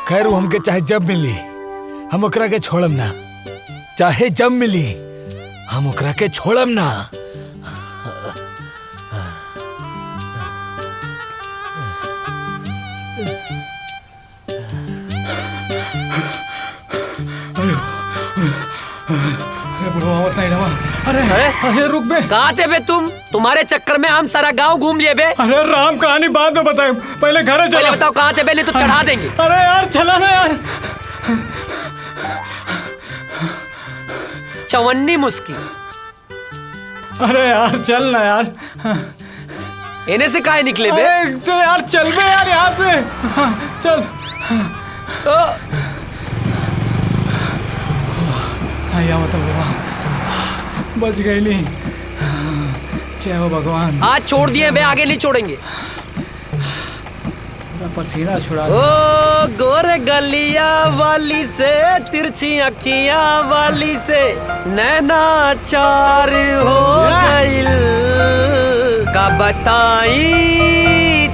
M: खैर वो हमके चाहे जब मिली हम ओकरा के छोड़म ना, चाहे जब मिली हम ओकरा के छोड़म ना।
F: अरे रुक बे,
G: कहाँ थे बे तुम? तुम्हारे चक्कर में हम सारा गांव घूम लिए बे।
L: अरे राम कहानी बाद में बताए, पहले घर चलो।
G: पहले बताओ कहाँ थे बे, नहीं तो चढ़ा देंगे।
L: अरे यार चला ना यार।
G: चवन्नी मुस्की।
L: अरे यार चल ना यार।
G: इन्हें से काहे निकले बे?
L: तो यार चल बे यार यहाँ से, चल। आया मतलब बच गई नहीं, जय हो भगवान।
G: आज छोड़ दिए बे, आगे नहीं छोड़ेंगे।
F: पसीना छुड़ा।
G: ओ गोरे गलिया वाली से, तिरछी अखियां वाली से, नैना चार हो गइल, का बताई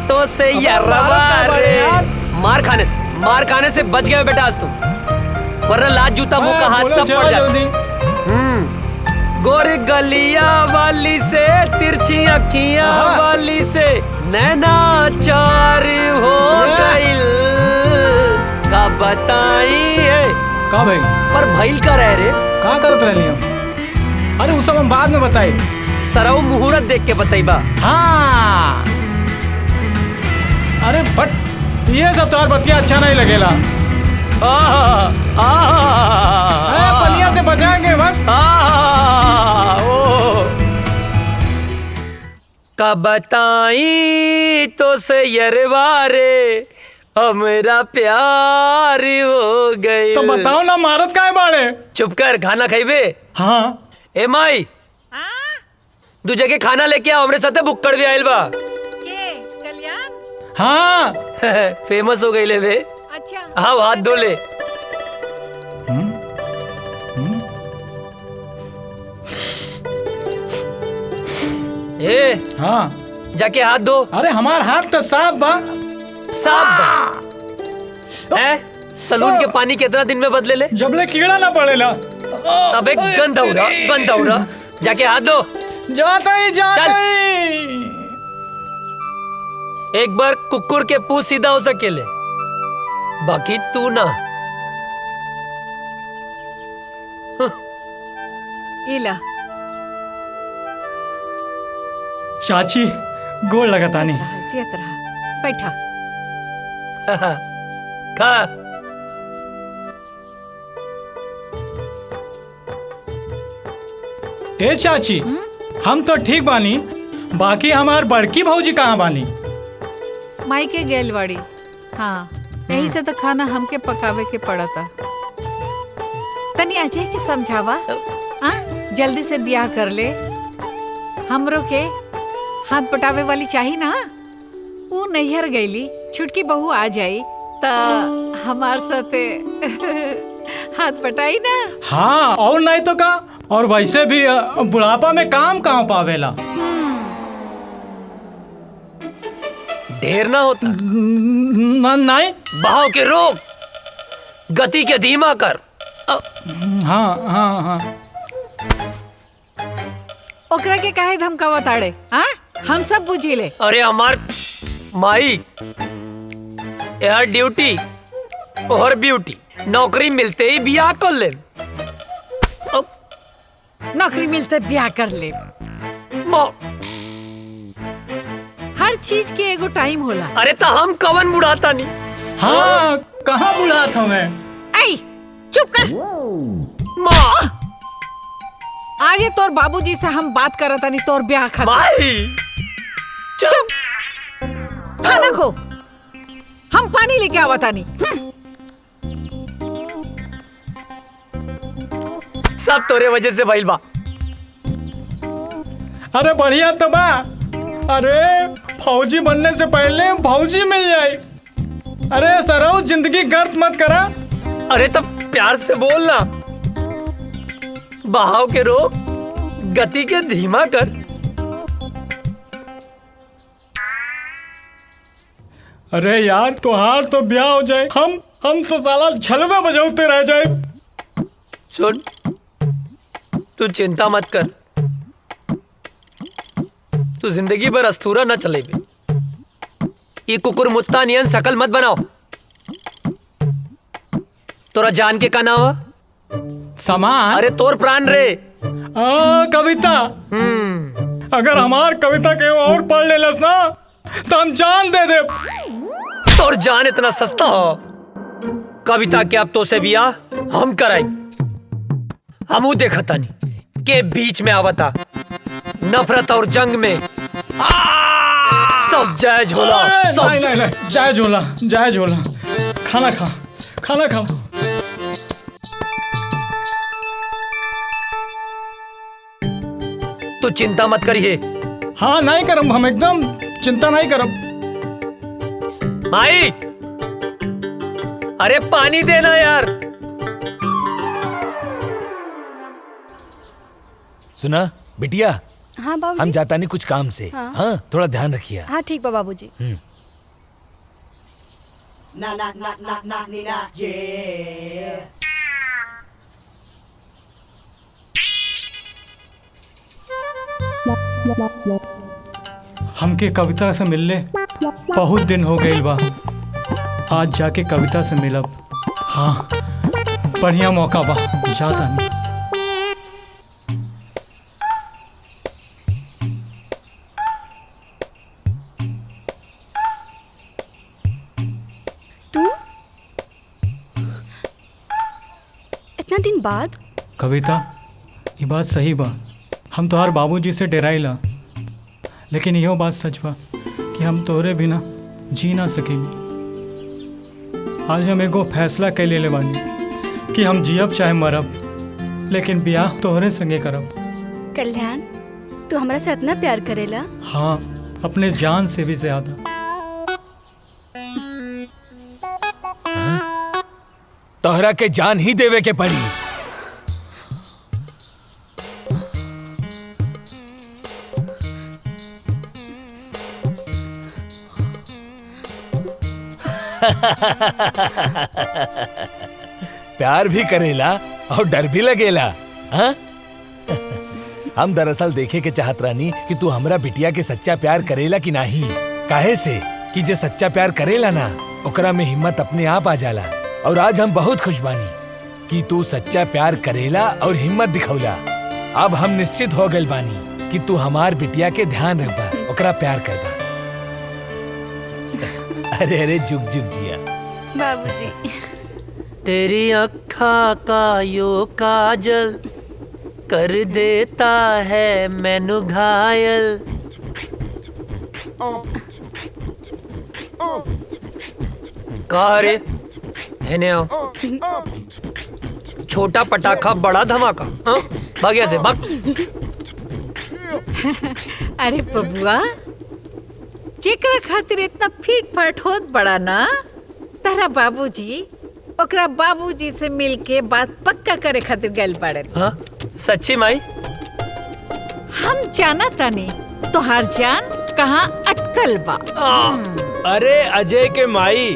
G: तो से यरवा रे। मार खाने से बच गए बेटा आज तुम, वरना लात जूता मुंह का हाथ सब पड़ जाता। गोरी गलिया वाली से, तिरछी अखियां वाली से, नैना चार हो गइल, का बताई है।
F: का भाई?
G: पर भइल का रह रे?
F: का करत रहली हम? अरे उस सब हम बाद में बताई।
G: सरऊ मुहूर्त देख के बताइबा।
F: हाँ। अरे बट ये सब तो बतिया अच्छा नहीं लगेला। पनिया से बचाएंगे बस।
G: का बताई तो से यरवारे, हमरा प्यार हो गए।
L: तो बताओ ना, मारत काहे बाड़े?
G: चुप कर, खाना खाइबे?
L: हाँ।
G: ए माई, दू जगह खाना लेके आओ, हमरे साथे बुक्कड़ भी आइल बा।
L: हाँ।
G: फेमस हो गई ले बे।
D: अच्छा।
G: हाँ, हाथ धो ले। ए
F: हाँ
G: जाके हाथ धो।
F: अरे हमार हाथ तो साफ बा।
G: साफ बा? सलून के पानी कितना दिन में बदले ले?
F: जबले कीड़ा ना पड़ेला।
G: अबे गंदा हो रहा। जाके हाथ धो।
F: जाता ही।
G: एक बार कुकुर के पूंछ सीधा हो सकेले, बाकी तू ना।
D: इला
L: चाची गोड़ लगातानी।
D: चेत रहा, बैठा।
G: खा।
L: ए चाची, हम तो ठीक बानी, बाकी हमार बड़की भौजी कहाँ बानी?
D: माई के गेलवाड़ी। हाँ, यही से तो खाना हमके पकावे के पड़ा था। तनी अजय के समझावा, जल्दी से ब्याह कर ले। हमरो के हाथ पटावे वाली चाहिए ना। वो नैहर गईली, छुटकी बहू आ जाई तो हमार साथे हाथ पटाई ना।
L: हाँ, और नहीं तो का। और वैसे भी बुढ़ापा में काम कहाँ पावेला।
G: ढेर ना होता।
L: नहीं,
G: बहाव के रोक, गति के धीमा कर।
L: हाँ।
D: ओकरा के काहे धमकावा ताड़े? हम सब बुझी ले।
G: अरे हमार माई यार, ड्यूटी और ब्यूटी, नौकरी मिलते ही ब्याह कर ले।
D: नौकरी मिलते ब्याह कर ले। हर चीज के एगो टाइम होला।
G: अरे तो हम कवन बुढ़ाता नहीं।
L: हाँ, कहाँ बुढ़ात हमें?
D: ऐ चुप कर।
G: माँ,
D: आज ये तोर बाबूजी से हम बात करत नहीं, तोर ब्याह खातिर।
G: माई
D: चुप। खाना खो, हम पानी लेके आवता नहीं।
G: सब तोरे वजह से भइल बा।
L: अरे बढ़िया तो बा। अरे फौजी बनने से पहले फौजी मिल जाए। अरे सराउ, जिंदगी गर्द मत करा।
G: अरे तब प्यार से बोलना। बहाव के रोक, गति के धीमा कर।
L: अरे यार, तुहार तो ब्याह हो जाए, हम तो साला छलवे बजाते रह जाए।
G: सुन, तू चिंता मत कर। तू जिंदगी भर अस्तूरा न चलेबे। ये कुकुर मुत्ता नियन शकल मत बनाओ। तोरा जान के का नाम है?
L: सामान?
G: अरे तोर प्राण रे।
L: कविता। अगर हमार कविता के और पढ़ लेलस ना तो हम जान दे दे।
G: तोर जान इतना सस्ता हो? कविता के अब तो से बियाह हम कराई। हमू देखा तानी के बीच में आवता। नफरत और जंग में सब जायज होला।
L: नहीं, जायज होला। खाना खा।
G: तू चिंता मत करिए।
L: हाँ, नहीं करम, हम एकदम चिंता नहीं करम।
G: माई, अरे पानी देना यार।
M: सुना बिटिया?
K: हाँ बाबूजी।
M: हम जाता नहीं कुछ काम से। हाँ, थोड़ा ध्यान रखिए।
K: हाँ ठीक बा बाबूजी।
L: हमके कविता से मिलले बहुत दिन हो गए बा। आज जाके कविता से मिलब। हाँ, बढ़िया मौका बा, जाता नहीं।
K: इतना दिन बाद?
L: कविता, ये बात सही बा। हम तोहार बाबूजी से डराइला, लेकिन यहो बात सच बा कि हम तोहरे बिना जी ना सकेंगे। आज हम एगो फैसला कर ले बानी कि हम जियब चाहे मरब, लेकिन ब्याह तोहरे संगे करब।
K: कल्याण, तू हमरा से इतना प्यार करेला?
L: हाँ, अपने जान से भी ज्यादा।
M: तोहरा के जान ही देवे के पड़ी। प्यार भी करेला और डर भी लगेला। हाँ? हम दरअसल देखे के चाहत रानी कि तू हमरा बिटिया के सच्चा प्यार करेला कि नहीं। काहे से कि जे सच्चा प्यार करेला ना ओकरा में हिम्मत अपने आप आ जाला। और आज हम बहुत खुश बानी कि तू सच्चा प्यार करेला और हिम्मत दिखौला। अब हम निश्चित हो गए बानी कि तू हमार बिटिया के ध्यान रखबा, ओकरा प्यार करबा। अरे अरे जुग जुग जिया
K: बाबूजी।
G: तेरी अखा का यो काजल कर देता है मैनू घायल। कहा रे हेने आओ। छोटा पटाखा बड़ा धमाका। हाँ? भाग यहाँ से भाग।
D: अरे बबुआ, जेकरा खातिर इतना फीट फाट होत बड़ा ना, तारा बाबूजी ओकरा बाबूजी से मिलके बात पक्का करे खातिर गइल बाड़े।
G: हाँ? सच्ची माई?
D: हम जाना तानी तोहार जान कहाँ अटकल बा।
A: अरे अजय के माई,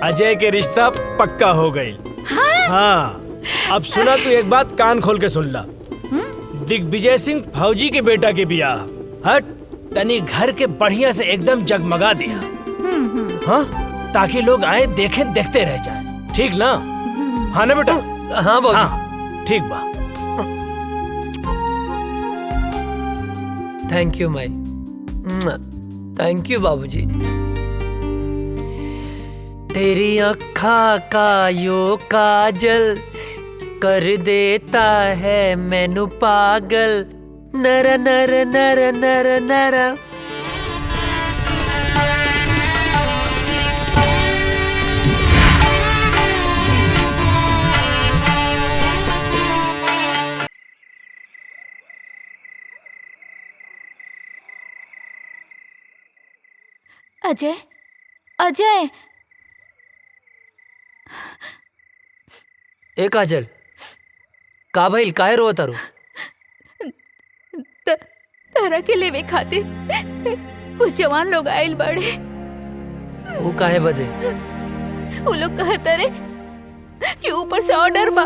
A: अजय के रिश्ता पक्का हो गई। हाँ, अब सुना तू एक बात कान खोल के सुन ला। दिग्विजय सिंह फौजी के बेटा के बियाह हट तनी घर के बढ़िया से एकदम जगमगा दिया। हाँ, ताकि लोग आए देखे देखते रह जाए। ठीक ना? हाँ ना बेटा?
G: हाँ बाबू।
A: हाँ, ठीक बा।
G: Thank you Mai. Thank you बाबूजी। तेरी अखा का यो काजल कर देता है मैनू पागल। नर नर नर नर नर।
C: अजय, अजय।
G: ए काजल, का भइल? काहे रोत तारू?
C: तारा के लेवे खातिर कुछ जवान लोग आइल बड़े।
G: वो काहे बदे?
C: वो लोग कहते रे कि ऊपर से ऑर्डर बा,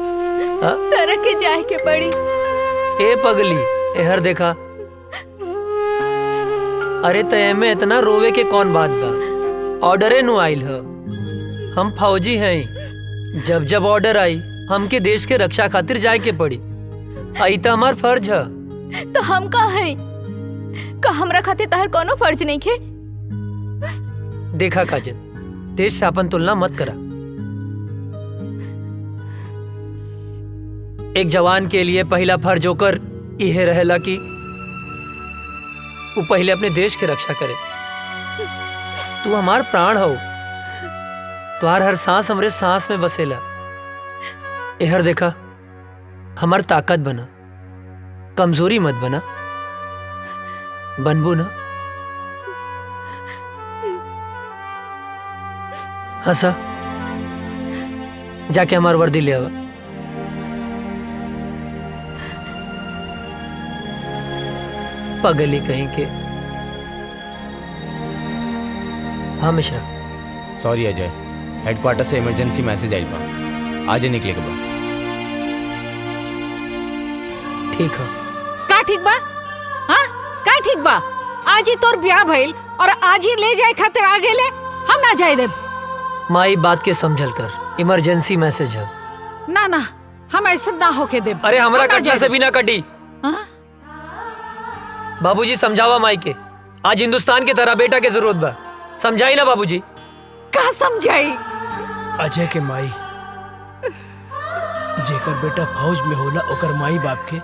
C: तारा के जाए के पड़ी।
G: ए पगली, एहर देखा। अरे तय में इतना रोवे के कौन बात बा? ऑर्डरे नु आइल ह। हम फौजी हैं। जब जब ऑर्डर आई हमके देश के रक्षा खातिर जाए के पड़ी। आई तो हमार फर्ज है।
C: तो हम का है? का हमरा खातिर तार कोनो फर्ज नहीं खे?
G: देखा काजल, देश से अपन तुलना मत करा। एक जवान के लिए पहला फर्ज होकर यह रहेला कि वो पहले अपने देश की रक्षा करे। तू हमार प्राण हो। तुहार हर सांस हमरे सांस में बसेला। एहर देखा, हमार ताकत बना, कमजोरी मत बना। बनबू ना? हंसा। जाके हमार वर्दी ले आवा। पगली कहीं के। हाँ मिश्रा।
J: सॉरी अजय, हेडक्वार्टर से इमरजेंसी मैसेज आइल बा, आज ही निकले के बा।
G: ठीक है।
D: का ठीक बा? हाँ, का ठीक बा? आज ही तोर ब्याह भइल और आज ही ले जाए खातिर आ गेले, हम ना जाए देब।
G: माई बात के समझल कर, इमरजेंसी मैसेज है।
D: ना ना, हम ऐसा ना होके देब।
G: अरे हमरा कटला से भी ना कटी। बाबूजी समझावा माई के, आज हिंदुस्तान के तरह बेटा के जरूरत बा। समझाई ना बाबूजी?
D: का समझाई?
A: अजय के माई, जेकर बेटा फौज में होला ओकर माई बाप के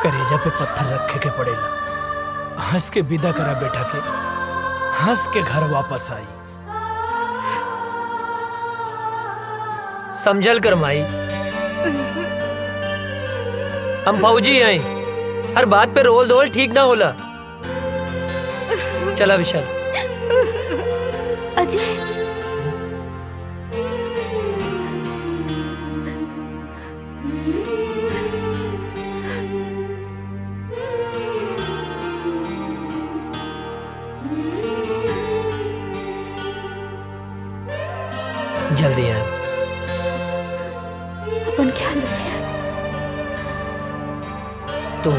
A: करेजा पे पत्थर रखे के पड़ेला। हंस के विदा करा बेटा के, हंस के घर वापस आई।
G: समझल कर माई, हम फौजी हैं। हर बात पे रोल धोल ठीक ना होला। चला विशाल।
C: अजय, ख्याल रखिए।
G: तू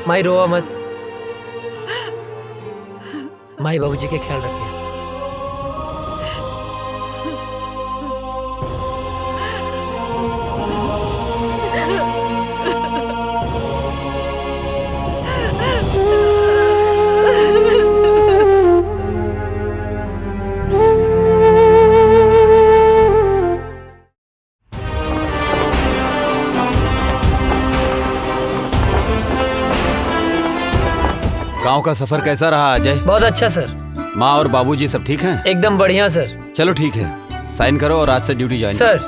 G: माई रोआ मत, माई बाबूजी के ख्याल रखिए।
H: गांव का सफर कैसा रहा अजय?
G: बहुत अच्छा सर।
H: माँ और बाबूजी सब ठीक हैं?
G: एकदम बढ़िया सर।
H: चलो ठीक है, साइन करो और आज से ड्यूटी ज्वाइन
G: सर।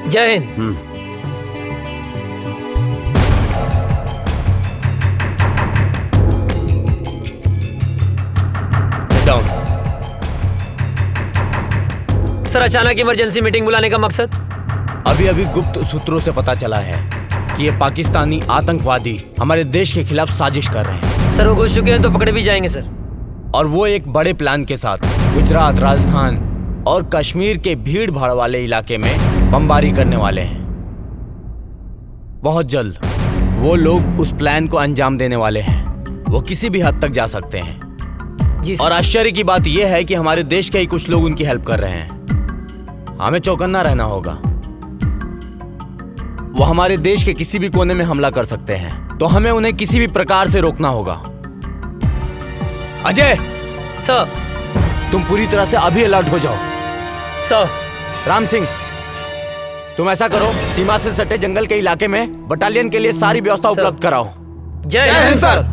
G: जय हिंद। सर, अचानक इमरजेंसी मीटिंग बुलाने का मकसद?
I: अभी अभी गुप्त सूत्रों से पता चला है कि ये पाकिस्तानी आतंकवादी हमारे देश के खिलाफ साजिश कर रहे हैं।
G: सर, वो घुस चुके हैं तो पकड़े भी जाएंगे सर।
I: और वो एक बड़े प्लान के साथ गुजरात, राजस्थान और कश्मीर के भीड़ भाड़ वाले इलाके में बमबारी करने वाले हैं। बहुत जल्द वो लोग उस प्लान को अंजाम देने वाले हैं। वो किसी भी हद तक जा सकते हैं
G: जी।
I: और आश्चर्य की बात यह है कि हमारे देश के ही कुछ लोग उनकी हेल्प कर रहे हैं। हमें चौकन्ना रहना होगा। वो हमारे देश के किसी भी कोने में हमला कर सकते हैं, तो हमें उन्हें किसी भी प्रकार से रोकना होगा। अजय
G: सर,
I: तुम पूरी तरह से अभी अलर्ट हो जाओ।
G: सर।
I: राम सिंह, तुम ऐसा करो, सीमा से सटे जंगल के इलाके में बटालियन के लिए सारी व्यवस्था उपलब्ध कराओ।
G: जय हिंद सर।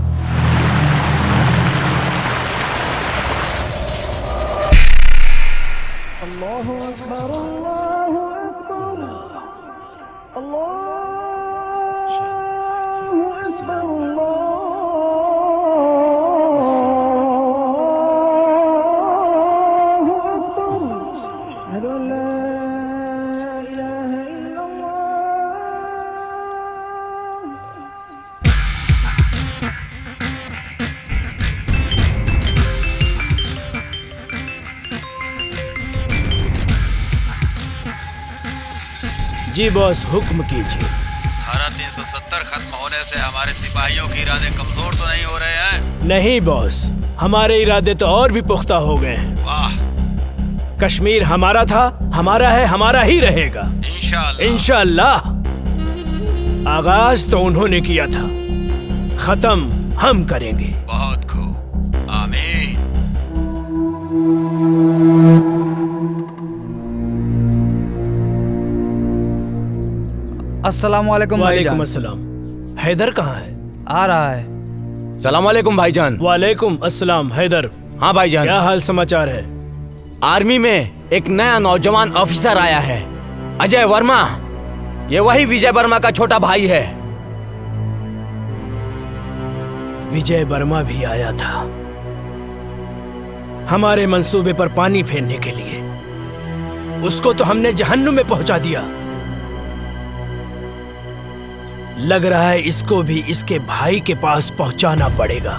A: जी बॉस, हुक्म कीजिए।
H: धारा 370 खत्म होने से हमारे सिपाहियों के इरादे कमजोर तो नहीं हो रहे हैं?
A: नहीं बॉस, हमारे इरादे तो और भी पुख्ता हो गए हैं।
H: वाह।
A: कश्मीर हमारा था, हमारा है, हमारा ही रहेगा। इंशाअल्लाह। आगाज तो उन्होंने किया था, खत्म हम करेंगे।
H: बहुत खूब, आमीन।
F: अस्सलामुअलैकुम भाईजान।
A: वालेकुम अस्सलाम। हैदर कहाँ है?
F: आ रहा है।
I: सलाम वालेकुम भाईजान।
A: वालेकुम अस्सलाम। हैदर।
I: हाँ भाईजान।
A: क्या हाल समाचार है?
I: आर्मी में एक नया नौजवान ऑफिसर आया है, अजय वर्मा। ये वही विजय वर्मा का छोटा भाई है।
A: विजय वर्मा भी आया था हमारे मंसूबे पर पानी फेरने के लिए। उसको तो हमने जहन्नुम में पहुंचा दिया। लग रहा है इसको भी इसके भाई के पास पहुंचाना पड़ेगा।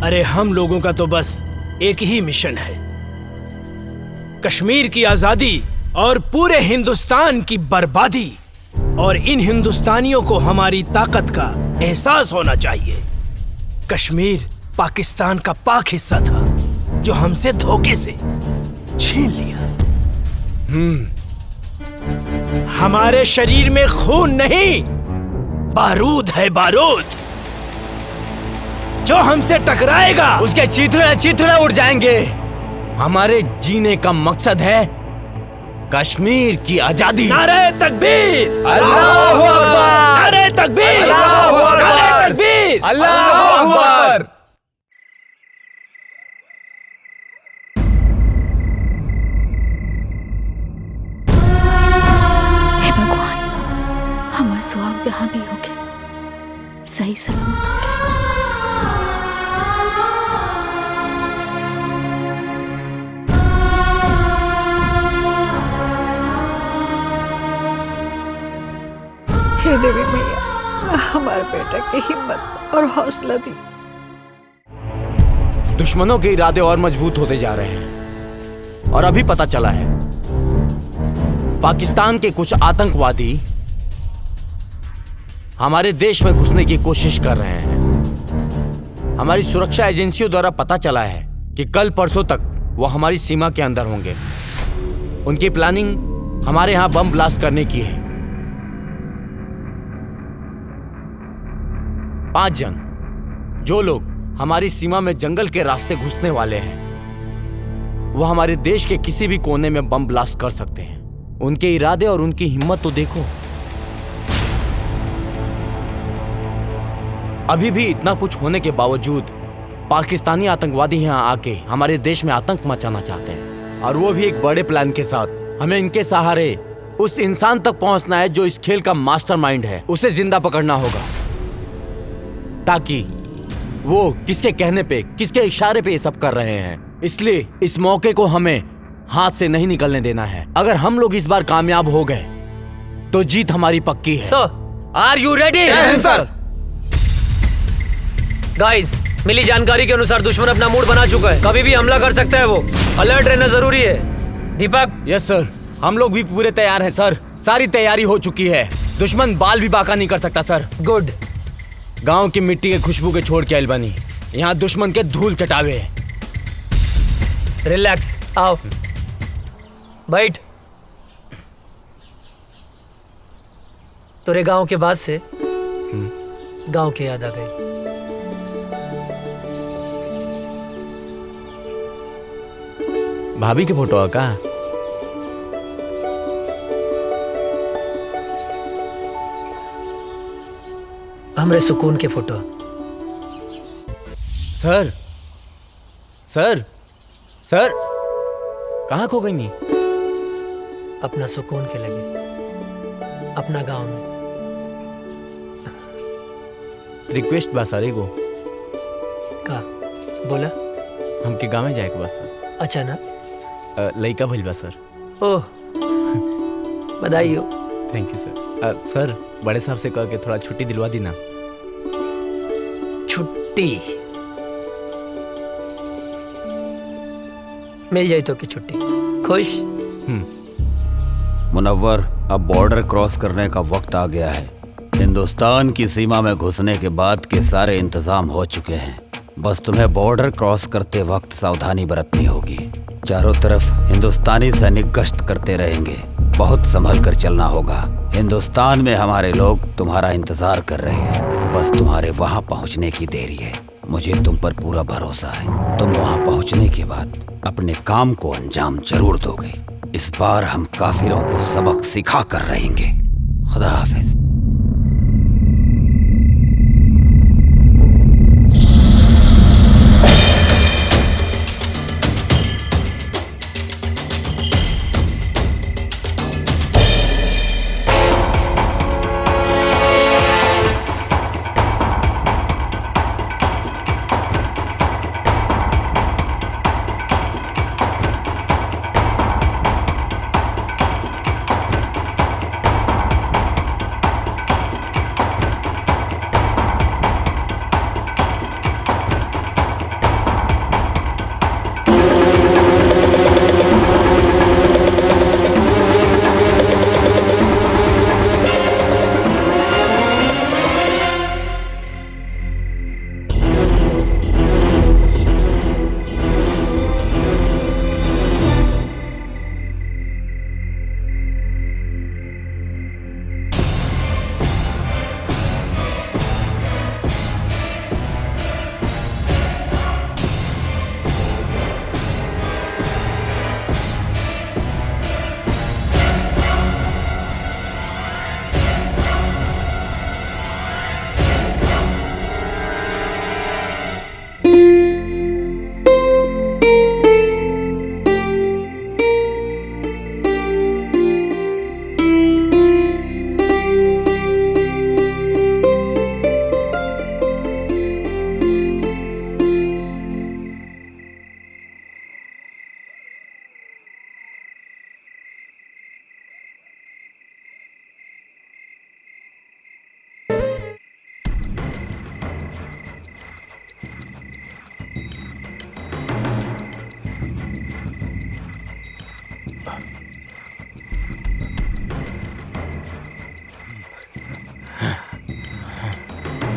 A: अरे हम लोगों का तो बस एक ही मिशन है, कश्मीर की आजादी और पूरे हिंदुस्तान की बर्बादी। और इन हिंदुस्तानियों को हमारी ताकत का एहसास होना चाहिए। कश्मीर पाकिस्तान का पाक हिस्सा था जो हमसे धोखे से छीन लिया। हमारे शरीर में खून नहीं, बारूद है, बारूद। जो हमसे टकराएगा
I: उसके चीथड़े चीथड़े उड़ जाएंगे। हमारे जीने का मकसद है कश्मीर की आजादी।
A: नारे तकबीर,
I: अल्लाहू अकबर,
A: नारे तकबीर,
I: अल्लाहू अकबर,
A: नारे तकबीर,
I: अल्लाहू अकबर।
C: हे भगवान, हमारा सुहाग जहां भी होके सही सलामत होके।
D: हे देवी मैया, हमारे बेटा की हिम्मत और हौसला दी।
I: दुश्मनों के इरादे और मजबूत होते जा रहे हैं और अभी पता चला है पाकिस्तान के कुछ आतंकवादी हमारे देश में घुसने की कोशिश कर रहे हैं। हमारी सुरक्षा एजेंसियों द्वारा पता चला है कि कल परसों तक वो हमारी सीमा के अंदर होंगे। उनकी प्लानिंग हमारे यहां बम ब्लास्ट करने की है। 5 जन जो लोग हमारी सीमा में जंगल के रास्ते घुसने वाले हैं, वो हमारे देश के किसी भी कोने में बम ब्लास्ट कर सकते हैं। उनके इरादे और उनकी हिम्मत तो देखो। अभी भी इतना कुछ होने के बावजूद पाकिस्तानी आतंकवादी यहां आके हमारे देश में आतंक मचाना चाहते हैं, और वो भी एक बड़े प्लान के साथ। हमें इनके सहारे उस इंसान तक पहुंचना है जो इस खेल का मास्टरमाइंड है। उसे जिंदा पकड़ना होगा ताकि वो किसके कहने पे, किसके इशारे पे ये सब कर रहे हैं। इसलिए इस मौके को हमें हाथ से नहीं निकलने देना है। अगर हम लोग इस बार कामयाब हो गए तो जीत हमारी पक्की है।
G: सर,
I: आर यू रेडी?
G: सर। गाइस, मिली जानकारी के अनुसार दुश्मन अपना मूड बना चुका है, कभी भी हमला कर सकता है। वो अलर्ट रहना जरूरी है। दीपक?
I: यस सर, हम लोग भी पूरे तैयार हैं सर। सारी तैयारी हो चुकी है। दुश्मन बाल भी बाका नहीं कर सकता सर।
G: गुड।
I: गांव की मिट्टी के खुशबू के छोड़ के अलबनी, यहाँ दुश्मन के धूल चटावे।
G: रिलैक्स, आओ बैठ। तेरे गांव के बाद से गांव की याद आ गई।
I: भाभी के फोटो का?
G: हमरे सुकून के फोटो।
I: सर सर सर, कहाँ खो गई नहीं?
G: अपना सुकून के लगे, अपना गांव में।
I: रिक्वेस्ट बा सर एगो।
G: का बोला?
I: हमके गाँव में जाए के बा सर।
G: अच्छा ना?
I: लइका भइल बा सर।
G: ओह, बधाई हो।
I: थैंक यू सर। सर, बड़े साहब से कह के थोड़ा छुट्टी दिलवा दी ना।
G: छुट्टी मिल जाए तो की छुट्टी। खुश?
H: मुनव्वर, अब बॉर्डर क्रॉस करने का वक्त आ गया है। हिंदुस्तान की सीमा में घुसने के बाद के सारे इंतजाम हो चुके हैं। बस तुम्हें बॉर्डर क्रॉस करते वक्त सावधानी बरतनी होगी। चारों तरफ हिंदुस्तानी सैनिक गश्त करते रहेंगे। बहुत संभल कर चलना होगा। हिंदुस्तान में हमारे लोग तुम्हारा इंतजार कर रहे हैं। बस तुम्हारे वहां पहुंचने की देरी है। मुझे तुम पर पूरा भरोसा है। तुम वहां पहुंचने के बाद अपने काम को अंजाम जरूर दोगे। इस बार हम काफिरों को सबक सिखा कर रहेंगे। खुदा हाफिज।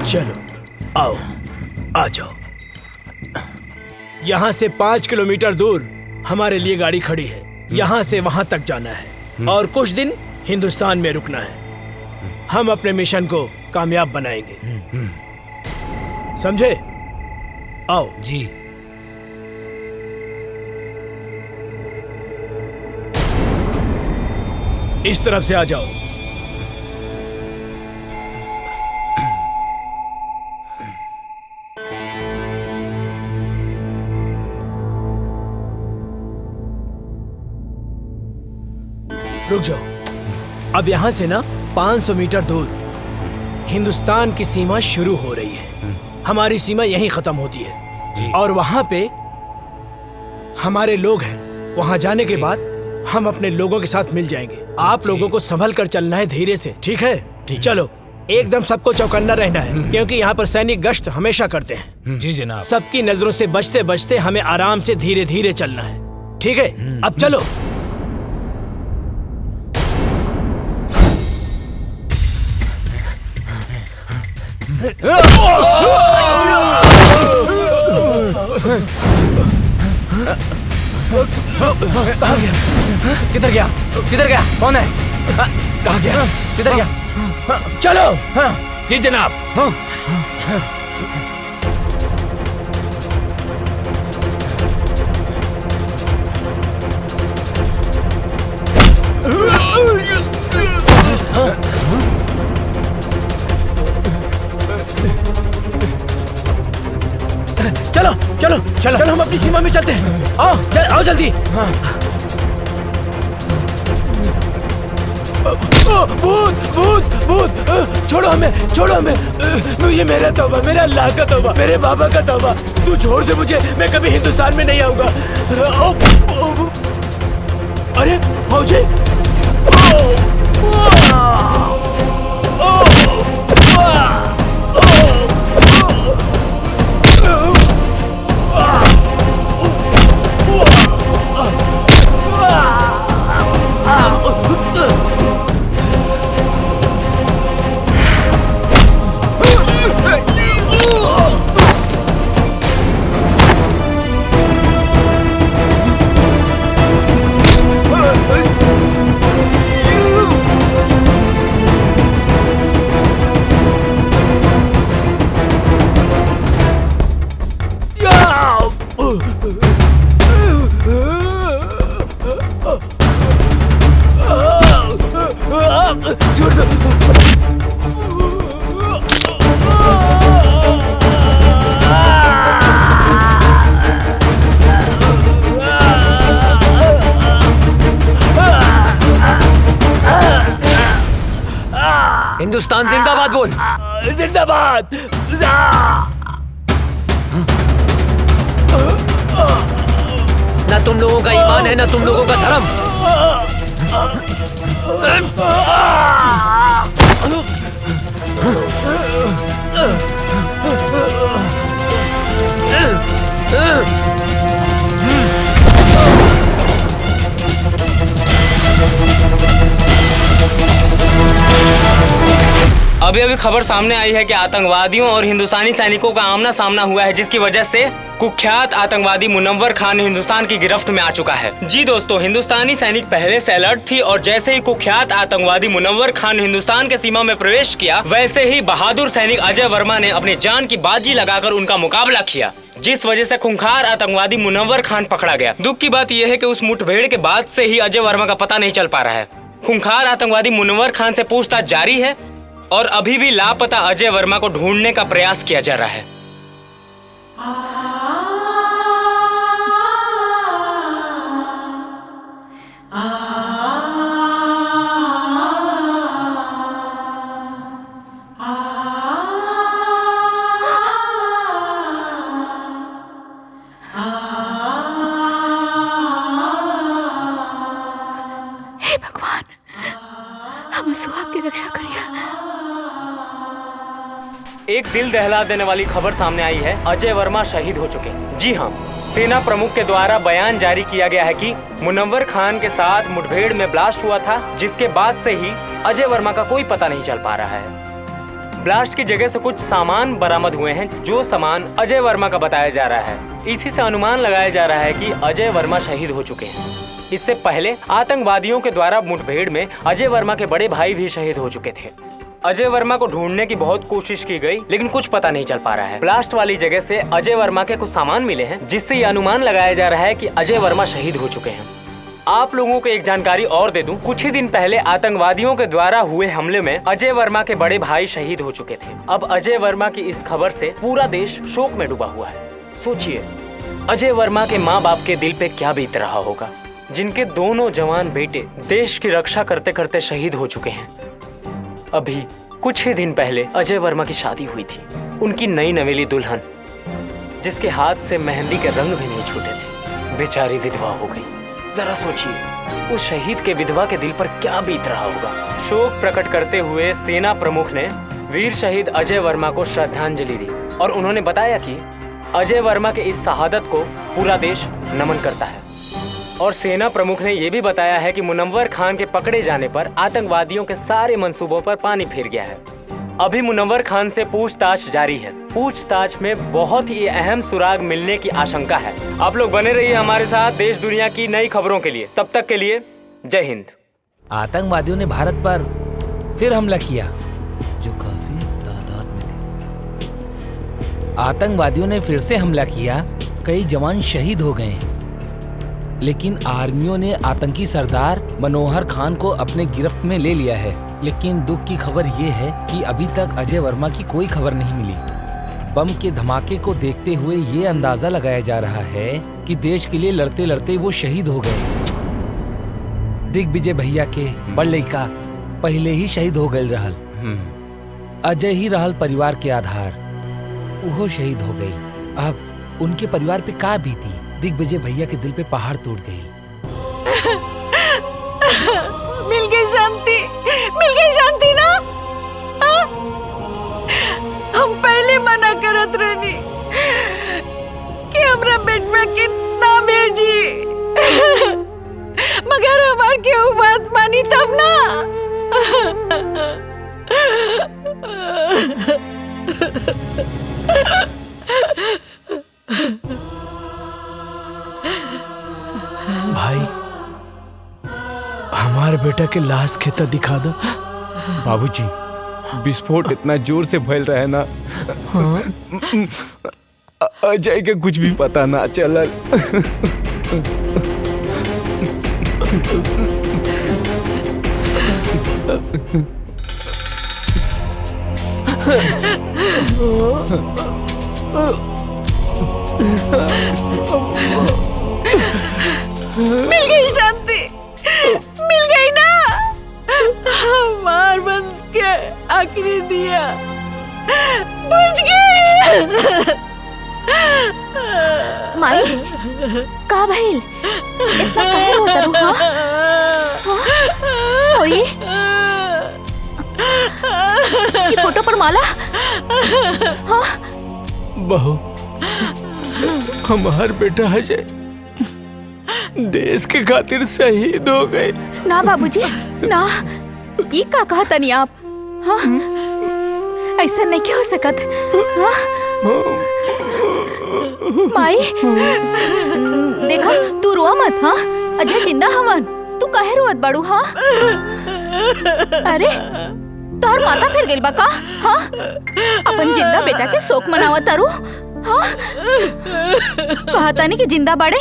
A: चलो आओ, आ जाओ। यहाँ से 5 किलोमीटर दूर हमारे लिए गाड़ी खड़ी है। यहाँ से वहां तक जाना है और कुछ दिन हिंदुस्तान में रुकना है। हम अपने मिशन को कामयाब बनाएंगे, समझे? आओ
M: जी।
A: इस तरफ से आ जाओ। रुक जाओ। अब यहां से ना 500 मीटर दूर हिंदुस्तान की सीमा शुरू हो रही है। हमारी सीमा यहीं खत्म होती है और वहां पे हमारे लोग हैं। वहां जाने के बाद हम अपने लोगों के साथ मिल जाएंगे। आप लोगों को संभल कर चलना है, धीरे से, ठीक है? चलो, एकदम सबको चौकन्ना रहना है क्योंकि यहाँ पर सैनिक गश्त हमेशा करते हैं।
M: जी जनाब।
A: सबकी नजरों से बचते बचते हमें आराम से धीरे धीरे चलना है, ठीक है? अब चलो। कहाँ गया? किधर गया? किधर गया? कौन है? कहाँ गया? किधर गया? चलो।
M: जी जनाब।
A: चलो चलो चलो चलो, हम अपनी सीमा में चलते हैं। आओ आओ जल्दी। भूत भूत भूत, छोड़ो हमें, छोड़ो हमें। ये मेरा तौबा, मेरा अल्लाह का तौबा, मेरे बाबा का तौबा। तू छोड़ दे मुझे, मैं कभी हिंदुस्तान में नहीं आऊंगा। अरे फौजी,
G: हिंदुस्तान जिंदाबाद बोल।
A: जिंदाबाद।
G: ना तुम लोगों का ईमान है, ना तुम लोगों का धर्म।
J: अभी अभी खबर सामने आई है कि आतंकवादियों और हिंदुस्तानी सैनिकों का आमना सामना हुआ है, जिसकी वजह से कुख्यात आतंकवादी मुनव्वर खान हिंदुस्तान की गिरफ्त में आ चुका है। जी दोस्तों, हिंदुस्तानी सैनिक पहले से अलर्ट थी और जैसे ही कुख्यात आतंकवादी मुनव्वर खान हिंदुस्तान के सीमा में प्रवेश किया, वैसे ही बहादुर सैनिक अजय वर्मा ने अपनी जान की बाजी लगाकर उनका मुकाबला किया, जिस वजह से खूंखार आतंकवादी मुनव्वर खान पकड़ा गया। दुख की बात यह है कि उस मुठभेड़ के बाद से ही अजय वर्मा का पता नहीं चल पा रहा है। खूंखार आतंकवादी मुनव्वर खान से पूछताछ जारी है और अभी भी लापता अजय वर्मा को ढूंढने का प्रयास किया जा रहा है।
C: हे भगवान, हम सुहाग की रक्षा करिए।
J: एक दिल दहला देने वाली खबर सामने आई है, अजय वर्मा शहीद हो चुके हैं। जी हाँ, सेना प्रमुख के द्वारा बयान जारी किया गया है कि मुनव्वर खान के साथ मुठभेड़ में ब्लास्ट हुआ था, जिसके बाद से ही अजय वर्मा का कोई पता नहीं चल पा रहा है। ब्लास्ट की जगह से कुछ सामान बरामद हुए हैं, जो सामान अजय वर्मा का बताया जा रहा है। इसी से अनुमान लगाया जा रहा है कि अजय वर्मा शहीद हो चुके हैं। इससे पहले आतंकवादियों के द्वारा मुठभेड़ में अजय वर्मा के बड़े भाई भी शहीद हो चुके थे। अजय वर्मा को ढूंढने की बहुत कोशिश की गई, लेकिन कुछ पता नहीं चल पा रहा है। ब्लास्ट वाली जगह से अजय वर्मा के कुछ सामान मिले हैं, जिससे ये अनुमान लगाया जा रहा है कि अजय वर्मा शहीद हो चुके हैं। आप लोगों को एक जानकारी और दे दूं, कुछ ही दिन पहले आतंकवादियों के द्वारा हुए हमले में अजय वर्मा के बड़े भाई शहीद हो चुके थे। अब अजय वर्मा की इस खबर से पूरा देश शोक में डूबा हुआ है। सोचिए, अजय वर्मा के माँ बाप के दिल पे क्या बीत रहा होगा, जिनके दोनों जवान बेटे देश की रक्षा करते करते शहीद हो चुके हैं। अभी कुछ ही दिन पहले अजय वर्मा की शादी हुई थी। उनकी नई नवेली दुल्हन, जिसके हाथ से मेहंदी के रंग भी नहीं छूटे थे, बेचारी विधवा हो गई। जरा सोचिए, उस शहीद के विधवा के दिल पर क्या बीत रहा होगा। शोक प्रकट करते हुए सेना प्रमुख ने वीर शहीद अजय वर्मा को श्रद्धांजलि दी और उन्होंने बताया कि अजय वर्मा के इस शहादत को पूरा देश नमन करता है। और सेना प्रमुख ने यह भी बताया है कि मुनव्वर खान के पकड़े जाने पर आतंकवादियों के सारे मंसूबों पर पानी फिर गया है। अभी मुनव्वर खान से पूछताछ जारी है। पूछताछ में बहुत ही अहम सुराग मिलने की आशंका है। आप लोग बने रहिए हमारे साथ देश दुनिया की नई खबरों के लिए। तब तक के लिए जय हिंद।
M: आतंकवादियों ने भारत पर फिर हमला किया, जो काफी तादाद में थे। आतंकवादियों ने फिर से हमला किया, कई जवान शहीद हो गए, लेकिन आर्मियों ने आतंकी सरदार मनोहर खान को अपने गिरफ्त में ले लिया है। लेकिन दुख की खबर ये है कि अभी तक अजय वर्मा की कोई खबर नहीं मिली। बम के धमाके को देखते हुए ये अंदाजा लगाया जा रहा है कि देश के लिए लड़ते लड़ते वो शहीद हो गए। दिग्विजय भैया के बड़ लड़का पहले ही शहीद हो गए रहल। अजय ही रहल परिवार के आधार, वो शहीद हो गई। अब उनके परिवार पे का बीती। दिग्विजय भैया के दिल पे पहाड़ टूट गई।
D: मिल गई शांति, मिल गई शांति ना। हम पहले मना करत रहनी कि हमरा बेटवा के ना भेजी, मगर हमार केहू बात मानी तब ना।
A: भाई, हमारे बेटा के लाश खेता दिखा दो।
B: बाबूजी, विस्फोट इतना जोर से फैल रहा है ना, अजय के कुछ भी पता ना चलल।
D: मिल गई शांति, मिल गई ना। हमार वंश के आखिरी दिया बुझ गई।
C: माई, का भइल? इतना काहे रोता रू? हाँ? और ये फोटो पर माला? हाँ?
A: बहू, हमार बेटा अजय देश के खातिर शहीद हो गए।
C: ना बाबूजी, ना, ये का कहा तनी आप? हाँ? ऐसा नहीं क्यों हो सकत? हाँ? माई, देखा, तू रोआ मत। हाँ, अजय जिंदा हवन, तू काहे रोत बाड़ू? हाँ? अरे, तोहर माथा फिर गइल बा का? हाँ? अपन जिंदा बेटा के शोक मनावत तारू? हाँ? कहा तानी कि जिंदा बाड़े?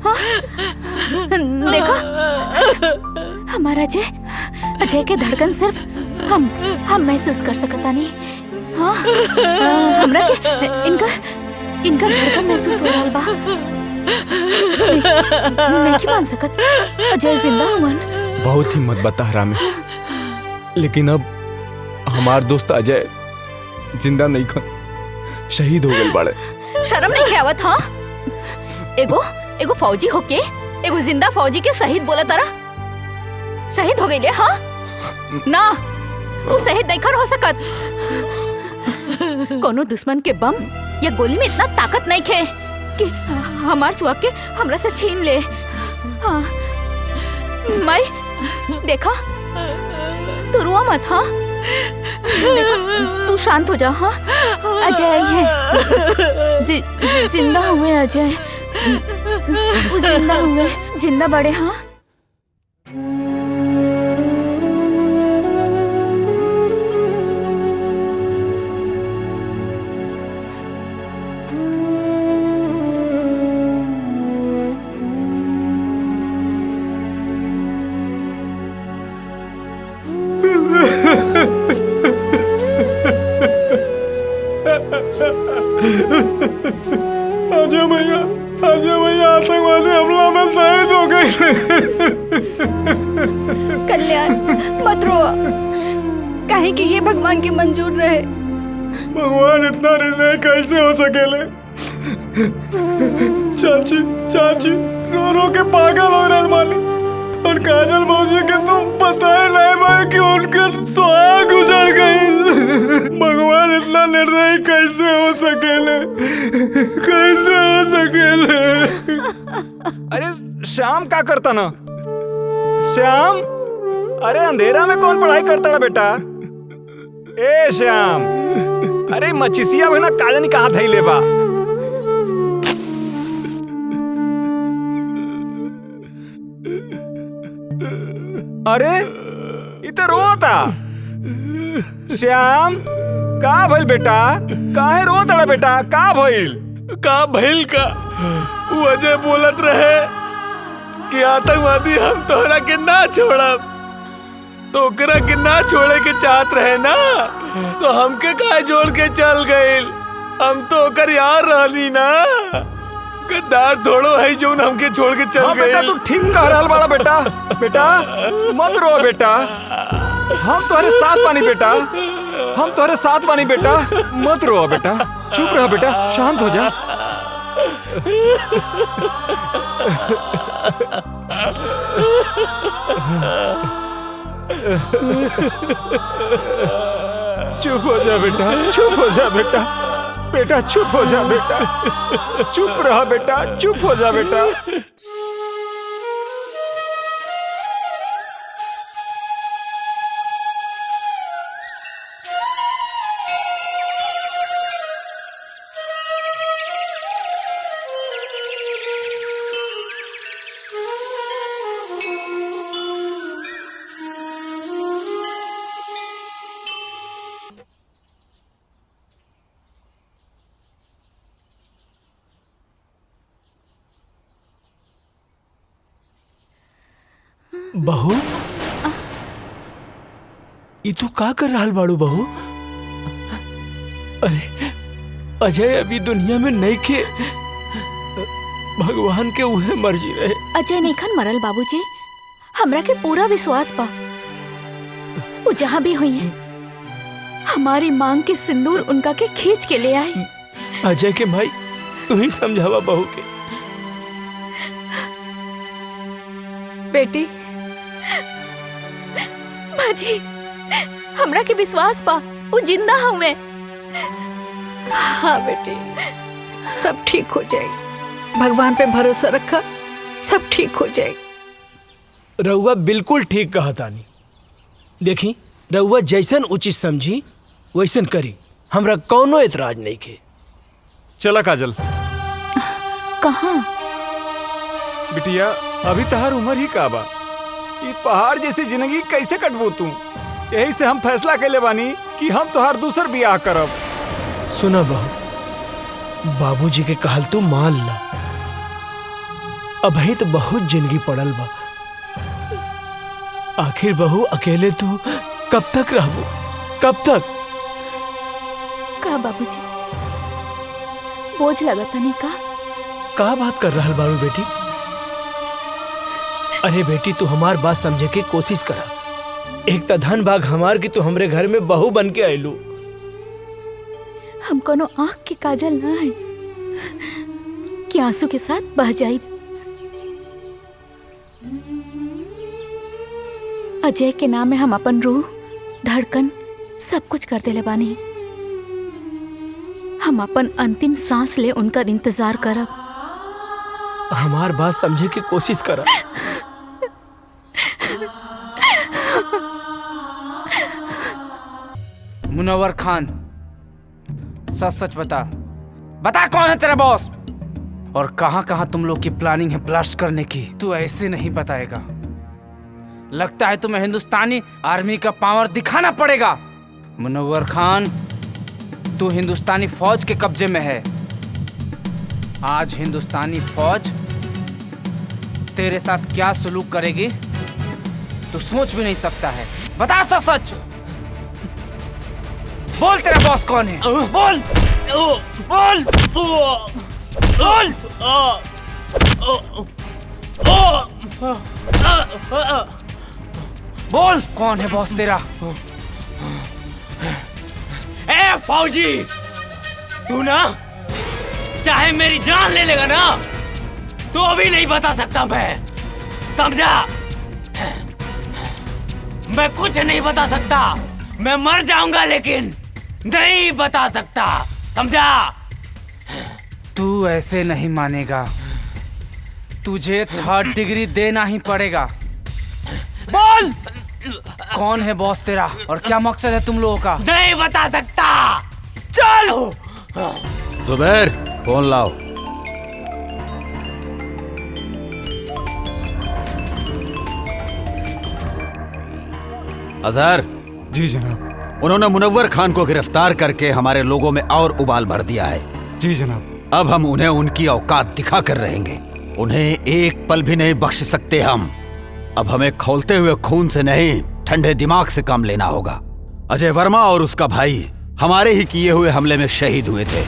C: हाँ? देखा, हमारा अजय के धड़कन सिर्फ हम महसूस कर सकता नहीं। हाँ? हमरा के इनका धड़कन महसूस हो रहा बा। नहीं मान सकत, अजय जिंदा हुआ।
B: बहुत हिम्मत बता हरामी, लेकिन अब हमार दोस्त अजय जिंदा नहीं खन, शहीद हो गए बाड़े।
C: शर्म नहीं आवत? हाँ? एगो फौजी होके एगो जिंदा फौजी के शहीद बोला तारा? शहीद हो गई? हाँ? ना, वो शहीद नहीं हो सकत। कोनो दुश्मन के बम या गोली में इतना ताकत नहीं खे कि हमार सुहाग के हमरा से छीन ले। हाँ? माई, देखा, तू रोआ मत। हाँ? देखो तू शांत हो जा। हाँ अजय आई है, जिंदा हुए अजय, वो जिंदा हुए, जिंदा बड़े। हाँ
L: आजा भैया, आजा भैया, आतंकवादी हमला में शहीद हो गए।
K: कल्याण मत रो, काहे कि ये भगवान की मंजूर रहे।
L: भगवान इतना हृदय कैसे हो सकेले? चाची चाची रो रो के पागल हो रहे मालिक। और काजल मौसी के तुम पता ही नहीं भाई कि उनकर सुहाग गुजर गई। भगवान इतना निर्दयी कैसे हो सकेले? कैसे हो सकेले?
B: अरे श्याम क्या करता ना? श्याम, अरे अंधेरा में कौन पढ़ाई करता ना बेटा? ए श्याम, अरे मचिसिया बना काजनी कहाँ थई लेबा? अरे इधर रोता श्याम, का भइल बेटा? काहे रोता बेटा? का भइल?
A: का भइल का? वो अजय बोलत रहे कि आतंकवादी हम तोहरा के ना छोड़ब, तो ओकरा के ना छोड़े के चाहत रहे ना, तो हमके काहे जोड़ के चल गइल? हम तो ओकर यार रहनी ना, गद्दार थोड़ो है जो हमके छोड़ के चल गए।
B: बेटा तू ठीक कह रहा बड़ा बेटा। बेटा मत रो बेटा, हम तुम्हारे साथ पानी बेटा, हम तुम्हारे साथ पानी बेटा, मत रो बेटा, चुप रह बेटा, शांत हो जा। चुप हो जा बेटा, चुप हो जा बेटा, बेटा चुप हो जा बेटा, चुप रहा बेटा, चुप हो जा बेटा।
A: बहू, ई तू का कर रहा बाड़ू बहू? अरे अजय अभी दुनिया में नहीं खे, भगवान के उहे मर्जी रहे।
C: अजय नैखन मरल बाबूजी, हमरा के पूरा विश्वास बा वो जहाँ भी हुई है हमारी मांग के सिंदूर उनका के खींच के ले आई।
A: अजय के भाई तू ही समझावा बहू के।
C: बेटी माजी, हमरा के विश्वास बा वो जिंदा हुए।
D: हाँ बेटी, सब ठीक हो जाएगी, भगवान पे भरोसा रखा, सब ठीक हो जाएगी।
A: रउआ बिल्कुल ठीक कहा तानी। देखी रउआ जैसन उचित समझी वैसन करी, हमरा कौनो एतराज नहीं के।
B: चला काजल।
C: कहाँ?
B: बिटिया अभी तहार उम्र ही का बा, ये पहाड़ जैसी जिंदगी कैसे कटबू तू? यही से हम फैसला कैले बानी कि हम तोहार दूसर बियाह करब।
A: सुना बहू, बाबूजी के कहल तू मान ला, अभी तो बहुत जिंदगी पड़ल बा। आखिर बहू अकेले तू कब तक रहबू? कब तक?
C: का बाबूजी बोझ लगता नहीं
A: का बात कर रहा बारू बेटी? अरे बेटी तू हमार बात समझे के कोशिश करा। एक तो धन भाग हमार की तू हमरे घर में बहू बन के आयलू।
C: हम कोनो आँख के काजल ना है कि आंसू के साथ बह जाई। अजय के नाम में हम अपन रूह, धड़कन सब कुछ कर देले बानी। हम अपन अंतिम सांस ले उनका इंतजार करब।
A: हमार बात समझे की कोशिश करा।
N: मुनव्वर खान, सच सच बता, बता कौन है तेरा बॉस और कहां कहां तुम लोग की प्लानिंग है ब्लास्ट करने की। तू ऐसे नहीं बताएगा। लगता है तुम्हें हिंदुस्तानी आर्मी का पावर दिखाना पड़ेगा। मुनव्वर खान, तू हिंदुस्तानी फौज के कब्जे में है। आज हिंदुस्तानी फौज तेरे साथ क्या सलूक करेगी तू सोच भी नहीं सकता है। बता सच सच, बोल तेरा बॉस कौन है? बोल बोल बोल। बोल कौन है बॉस तेरा?
A: ए फौजी, तू ना चाहे मेरी जान ले लेगा ना तो अभी नहीं बता सकता मैं, समझा? मैं कुछ नहीं बता सकता, मैं मर जाऊंगा लेकिन नहीं बता सकता, समझा?
N: तू ऐसे नहीं मानेगा, तुझे 3rd डिग्री देना ही पड़ेगा। बोल कौन है बॉस तेरा और क्या मकसद है तुम लोगों का?
A: नहीं बता सकता।
N: चल
H: जुबैर, फोन लाओ। अजहर।
B: जी जनाब।
H: उन्होंने मुनव्वर खान को गिरफ्तार करके हमारे लोगों में और उबाल भर दिया है।
B: जी जनाब।
H: अब हम उन्हें उनकी औकात दिखा कर रहेंगे। उन्हें एक पल भी नहीं बख्श सकते हम। अब हमें खौलते हुए खून से नहीं, ठंडे दिमाग से काम लेना होगा। अजय वर्मा और उसका भाई हमारे ही किए हुए हमले में शहीद हुए थे।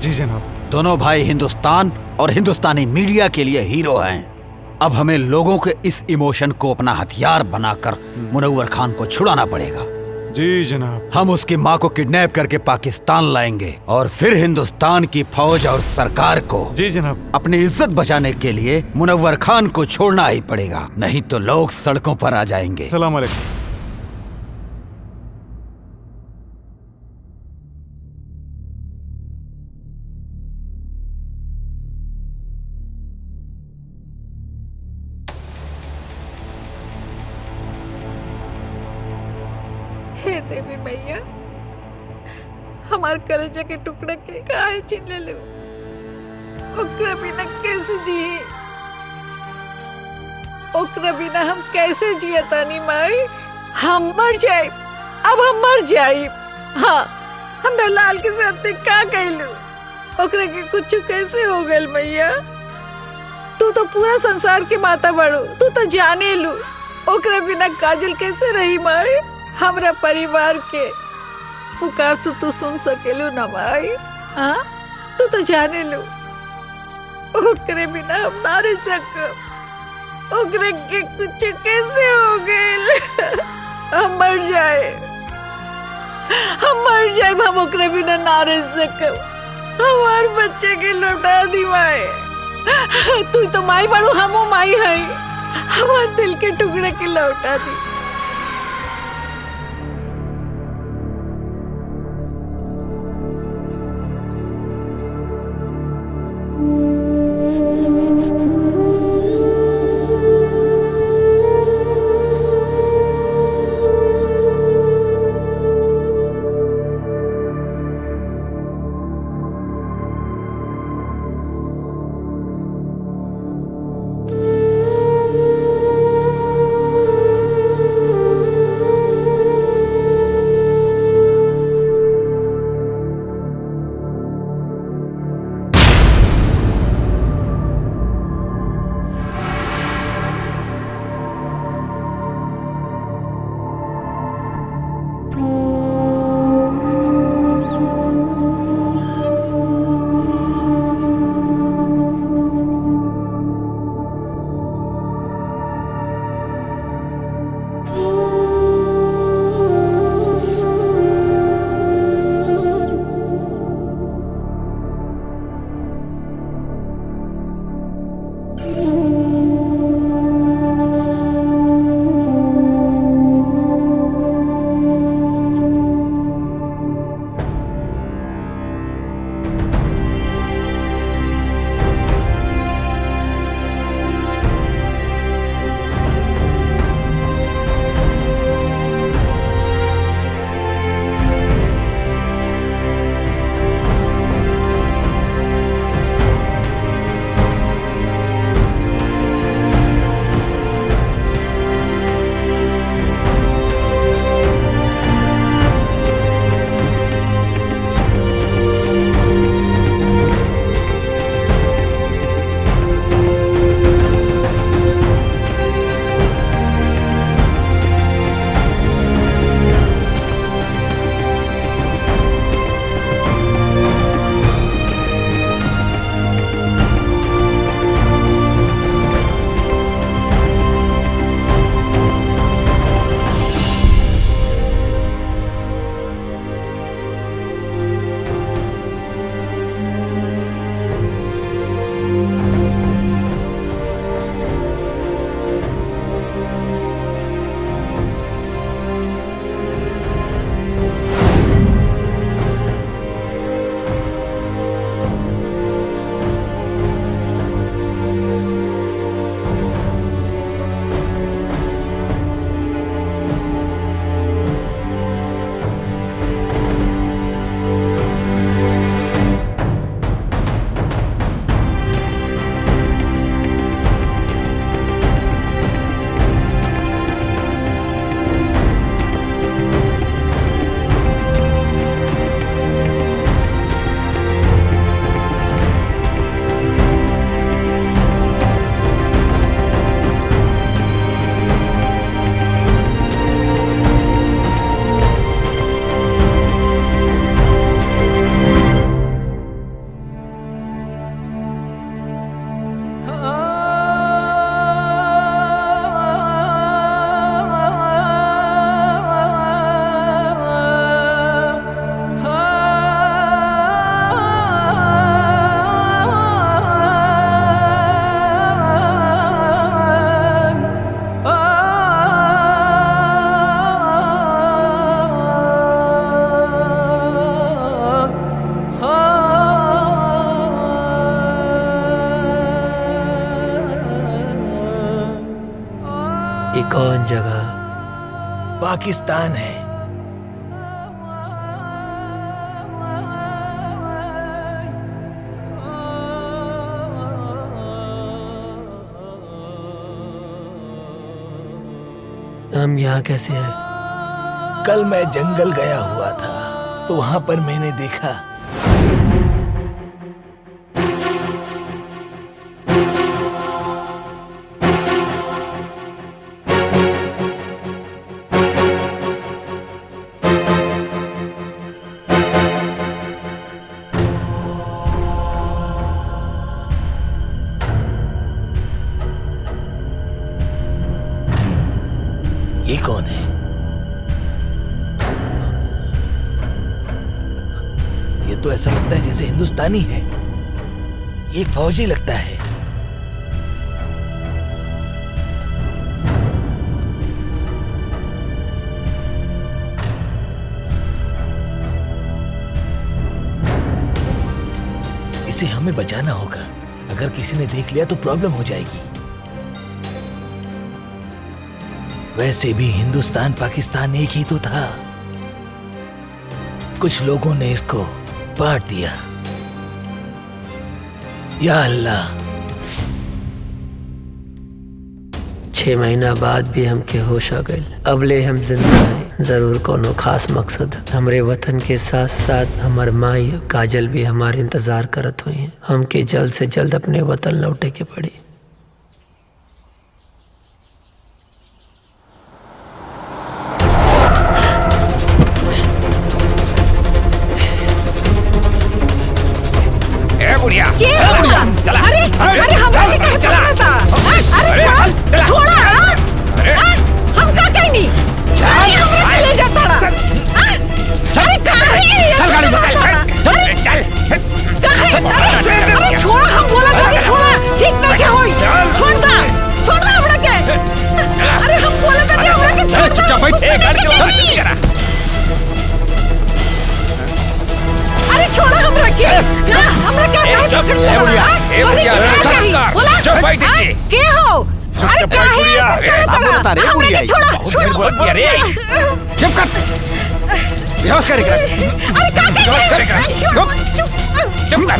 B: जी जनाब।
H: दोनों भाई हिंदुस्तान और हिंदुस्तानी मीडिया के लिए हीरो हैं। अब हमें लोगों के इस इमोशन को अपना हथियार बनाकर मुनव्वर खान को छुड़ाना पड़ेगा।
B: जी जनाब।
H: हम उसकी माँ को किडनैप करके पाकिस्तान लाएंगे और फिर हिंदुस्तान की फौज और सरकार को
B: जी जनाब
H: अपनी इज्जत बचाने के लिए मुनव्वर खान को छोड़ना ही पड़ेगा, नहीं तो लोग सड़कों पर आ जाएंगे।
B: सलाम अलैकुम।
D: हे देवी मैया, हमार कलेजा के टुकड़ा के काहे छीन ले लो। ओकरा बिना कैसे जी, ओकरा बिना हम कैसे जिया तानी माई? हम मर जाए, अब हम मर जाए। हाँ, हमरा लाल के साथ का कहलू, ओकरा के कुछ कैसे हो गल मैया? तू तो पूरा संसार के माता बड़ो, तू तो जाने लू। ओकरा बिना काजल कैसे रही माई? हमरा परिवार के पुकार तो तू सुन सकेलू ना माई? हाँ, तू तो जाने लो, ओकरे बिना हम ना रह सकब। ओकरे के कुछ कैसे हो गए? हम मर जाए, हम मर जाए, हम ओकरे बिना ना रह सकब। हमार बच्चे के लौटा दी माई। तू तो माई बड़ो, हमो माई है। हमार दिल के टुकड़े के लौटा दी।
G: कौन जगह?
M: पाकिस्तान है।
G: हम यहाँ कैसे हैं?
M: कल मैं जंगल गया हुआ था तो वहां पर मैंने देखा ये कौन है? ये तो ऐसा लगता है जैसे हिंदुस्तानी है। ये फौजी लगता है। इसे हमें बचाना होगा। अगर किसी ने देख लिया तो प्रॉब्लम हो जाएगी। वैसे भी हिंदुस्तान पाकिस्तान एक ही तो था। कुछ लोगों ने इसको बांट दिया। या अल्लाह।
G: 6 महीना बाद भी हमके होश आ गए। अबले हम जिंदा हैं। जरूर कोनो खास मकसद। हमरे वतन के साथ साथ हमार माई काजल भी हमारे इंतजार करत हुई हैं। हमके जल्द से जल्द अपने वतन लौटे के पड़ी।
D: अरे हमरा के कहे पकड़ा था? अरे छोड़ा। हम का कहनी? हमरा ले जाता रहा। अरे अरे छोड़ा। हम बोला था छोड़ा। ठीक ना क्या होई? छोड़ दा हमरा के। अरे हम बोला था हमरा के छोड़ दा। अरे छोड़ा हमरा के। हमरा के हो? अरे बता रहे बुढ़िया। छोड़
H: चुप कर। बेहोश कर।
D: अरे
H: चुप कर।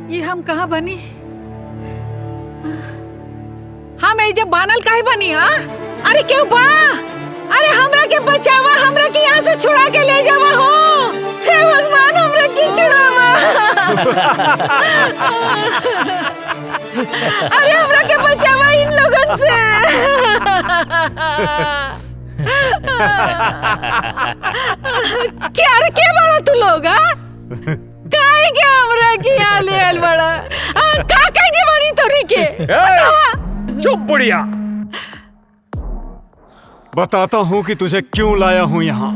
D: ये हम कहाँ बनी? हम ये जब बानल काहे बनी? अरे क्यों बा? अरे हमरा के बचावा। हमरा के यहाँ से छुड़ा के ले जावा हो। हे भगवान हमरा के छुड़ावा। अरे हमरा के बचावा इन लोगन से। क्या बड़ा तू लोग? काहे के हमरा के यहाँ ले आल बड़ा? का कहने वाली तोरी के?
B: चुप बुढ़िया। बताता हूँ कि तुझे क्यों लाया हूँ यहाँ।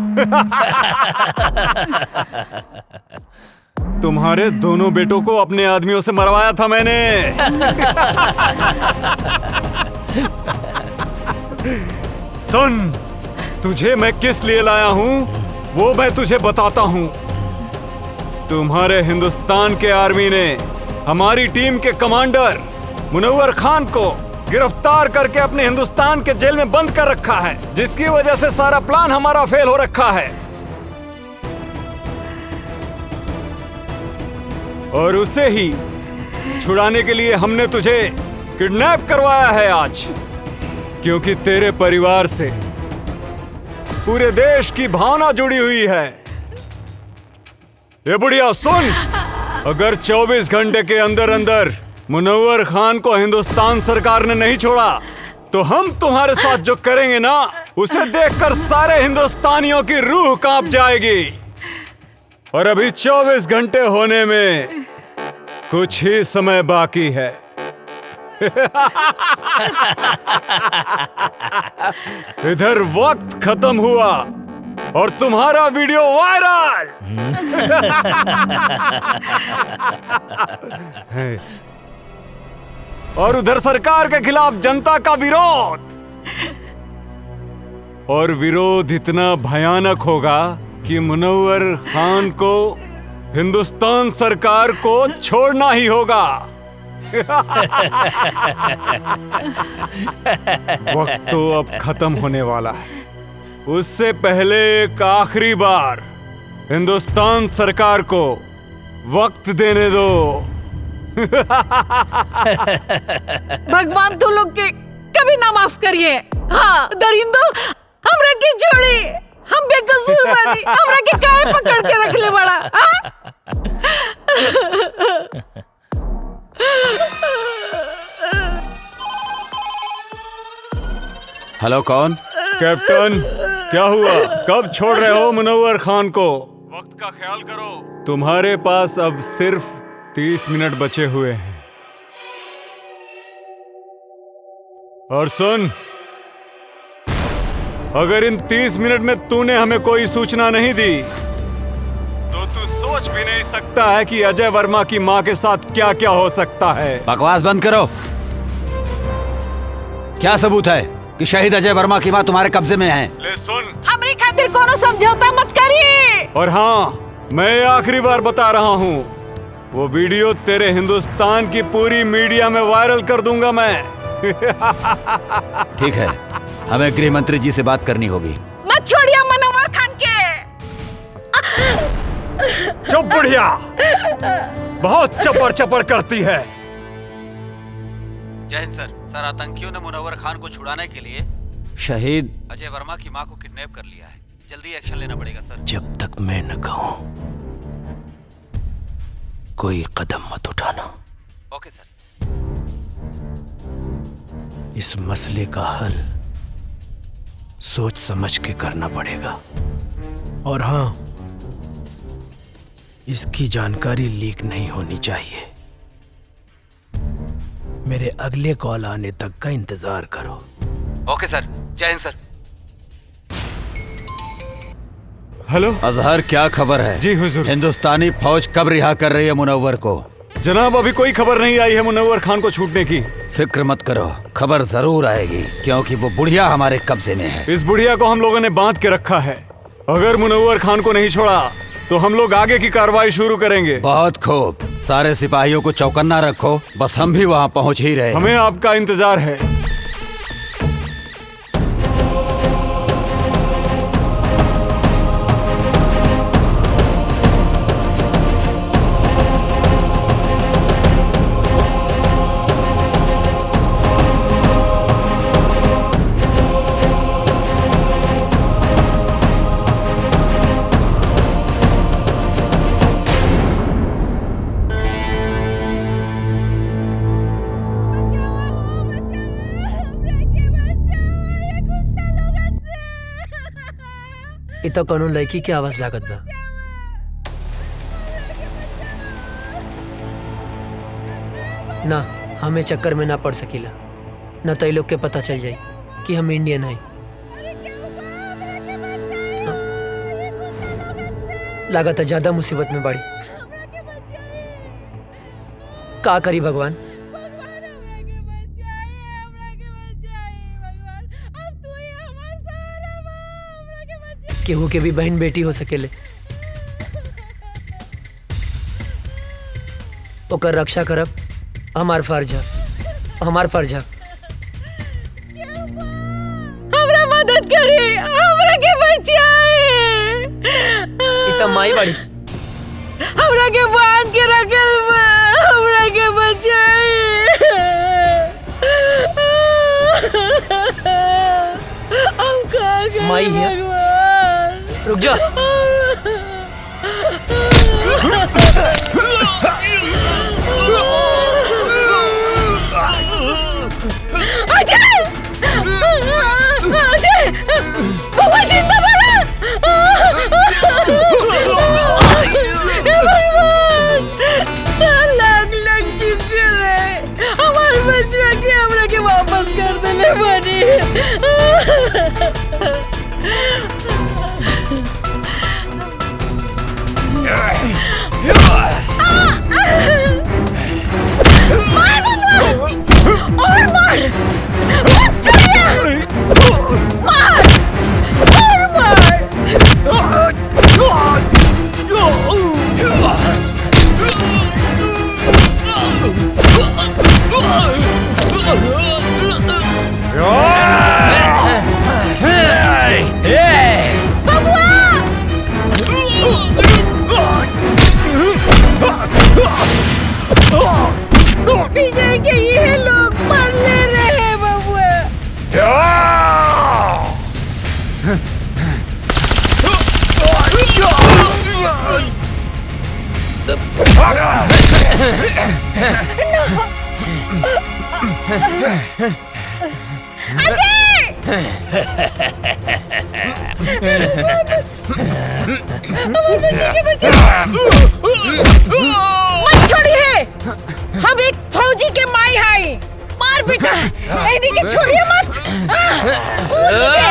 B: तुम्हारे दोनों बेटों को अपने आदमियों से मरवाया था मैंने। सुन, तुझे मैं किस लिए लाया हूँ वो मैं तुझे बताता हूँ। तुम्हारे हिंदुस्तान के आर्मी ने हमारी टीम के कमांडर मुनव्वर खान को गिरफ्तार करके अपने हिंदुस्तान के जेल में बंद कर रखा है, जिसकी वजह से सारा प्लान हमारा फेल हो रखा है। और उसे ही छुड़ाने के लिए हमने तुझे किडनैप करवाया है आज, क्योंकि तेरे परिवार से पूरे देश की भावना जुड़ी हुई है। ये बुढ़िया सुन, अगर 24 घंटे के अंदर अंदर मुनव्वर खान को हिंदुस्तान सरकार ने नहीं छोड़ा तो हम तुम्हारे साथ जो करेंगे ना, उसे देखकर सारे हिंदुस्तानियों की रूह कांप जाएगी। और अभी 24 घंटे होने में कुछ ही समय बाकी है। इधर वक्त खत्म हुआ और तुम्हारा वीडियो वायरल। और उधर सरकार के खिलाफ जनता का विरोध। और विरोध इतना भयानक होगा कि मुनव्वर खान को हिंदुस्तान सरकार को छोड़ना ही होगा। वक्त तो अब खत्म होने वाला है। उससे पहले एक आखिरी बार हिंदुस्तान सरकार को वक्त देने दो।
D: भगवान तू लोग के कभी ना माफ करिए। हाँ दरिंदो, हमरा के छोड़ी, हम बेकसूर बानी, हमरा के काहे पकड़ के रख ले बड़ा।
H: हेलो, कौन?
B: कैप्टन, क्या हुआ? कब छोड़ रहे हो मुनव्वर खान को? वक्त का ख्याल करो। तुम्हारे पास अब सिर्फ 30 मिनट बचे हुए हैं। और सुन, अगर इन 30 मिनट में तूने हमें कोई सूचना नहीं दी तो तू सोच भी नहीं सकता है कि अजय वर्मा की मां के साथ क्या क्या हो सकता है।
H: बकवास बंद करो। क्या सबूत है कि शहीद अजय वर्मा की मां तुम्हारे कब्जे में है?
B: ले सुन,
D: हमरी खातिर कोनो समझौता मत करिए।
B: और हाँ, मैं आखिरी बार बता रहा हूँ, वो वीडियो तेरे हिंदुस्तान की पूरी मीडिया में वायरल कर दूंगा मैं।
H: ठीक है, हमें गृह मंत्री जी से बात करनी होगी।
D: मत छोड़िए मुनव्वर खान के।
B: चुप बुढ़िया, बहुत चपड़ चपड़ करती है।
H: जय हिंद सर। सर, आतंकियों ने मुनव्वर खान को छुड़ाने के लिए शहीद अजय वर्मा की मां को किडनैप कर लिया है। जल्दी एक्शन लेना पड़ेगा सर।
M: जब तक मैं न कहूं कोई कदम मत उठाना।
H: ओके सर।
M: इस मसले का हल सोच समझ के करना पड़ेगा। और हाँ, इसकी जानकारी लीक नहीं होनी चाहिए। मेरे अगले कॉल आने तक का इंतजार करो।
H: ओके सर। जय हिंद सर।
B: हेलो
H: अजहर, क्या खबर है?
B: जी हुजूर।
H: हिंदुस्तानी फौज कब रिहा कर रही है मुनव्वर को?
B: जनाब, अभी कोई खबर नहीं आई है मुनव्वर खान को छूटने की।
H: फिक्र मत करो, खबर जरूर आएगी, क्योंकि वो बुढ़िया हमारे कब्जे में है।
B: इस बुढ़िया को हम लोगों ने बांध के रखा है। अगर मुनव्वर खान को नहीं छोड़ा तो हम लोग आगे की कार्रवाई शुरू करेंगे।
H: बहुत खूब, सारे सिपाहियों को चौकन्ना रखो, बस हम भी वहाँ पहुँच ही रहे।
B: हमें आपका इंतजार है।
G: इ तो कोनो लड़की की आवाज लागत बा। ना, हमें चक्कर में ना पड़ सकीला, न तो लोग के पता चल जाए कि हम इंडियन हैं। लागत है ज्यादा मुसीबत में बाड़ी। का करी भगवान? केहू के भी बहन बेटी हो सकेले, ओकर रक्षा करब हमार फर्ज है, हमार फर्ज है।
D: हमरा मदद करी, हमरा के बचाए।
G: इतना माई बाड़ी,
D: हमरा के बांध के रखल बा, हमरा के बचाए। हम का करी
G: माई है। रुक जा।
D: अजय! अजय! बाबा जिंदा बड़ा! हे भगवान! लगले! विजय के ये लोग मर ले रहे बबुआ। मत छोड़िए, हम एक फौजी के माई हाई। मार बेटा, इन्हीं के छोड़िए मत। कूद के।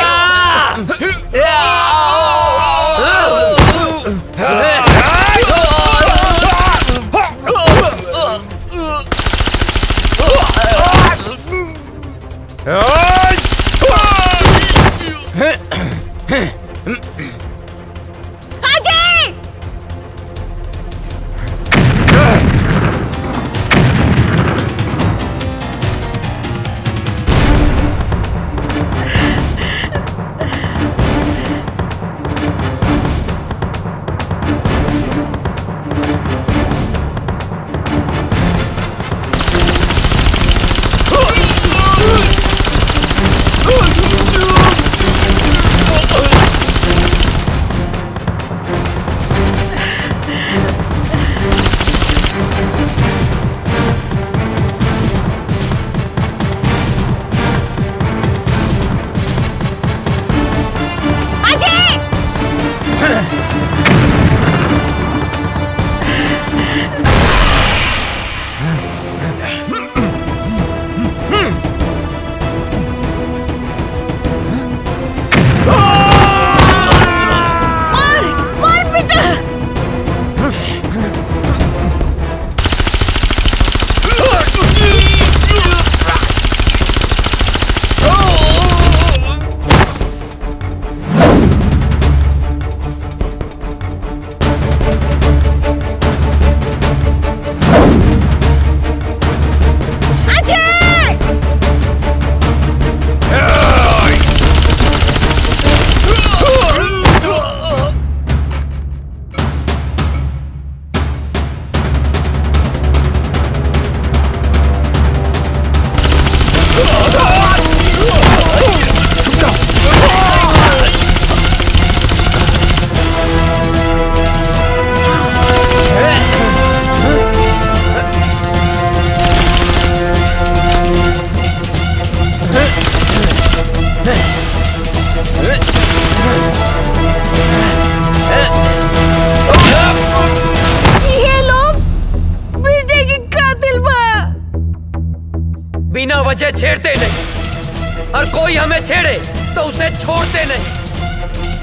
G: बिना वजह छेड़ते नहीं, और कोई हमें छेड़े तो उसे छोड़ते नहीं।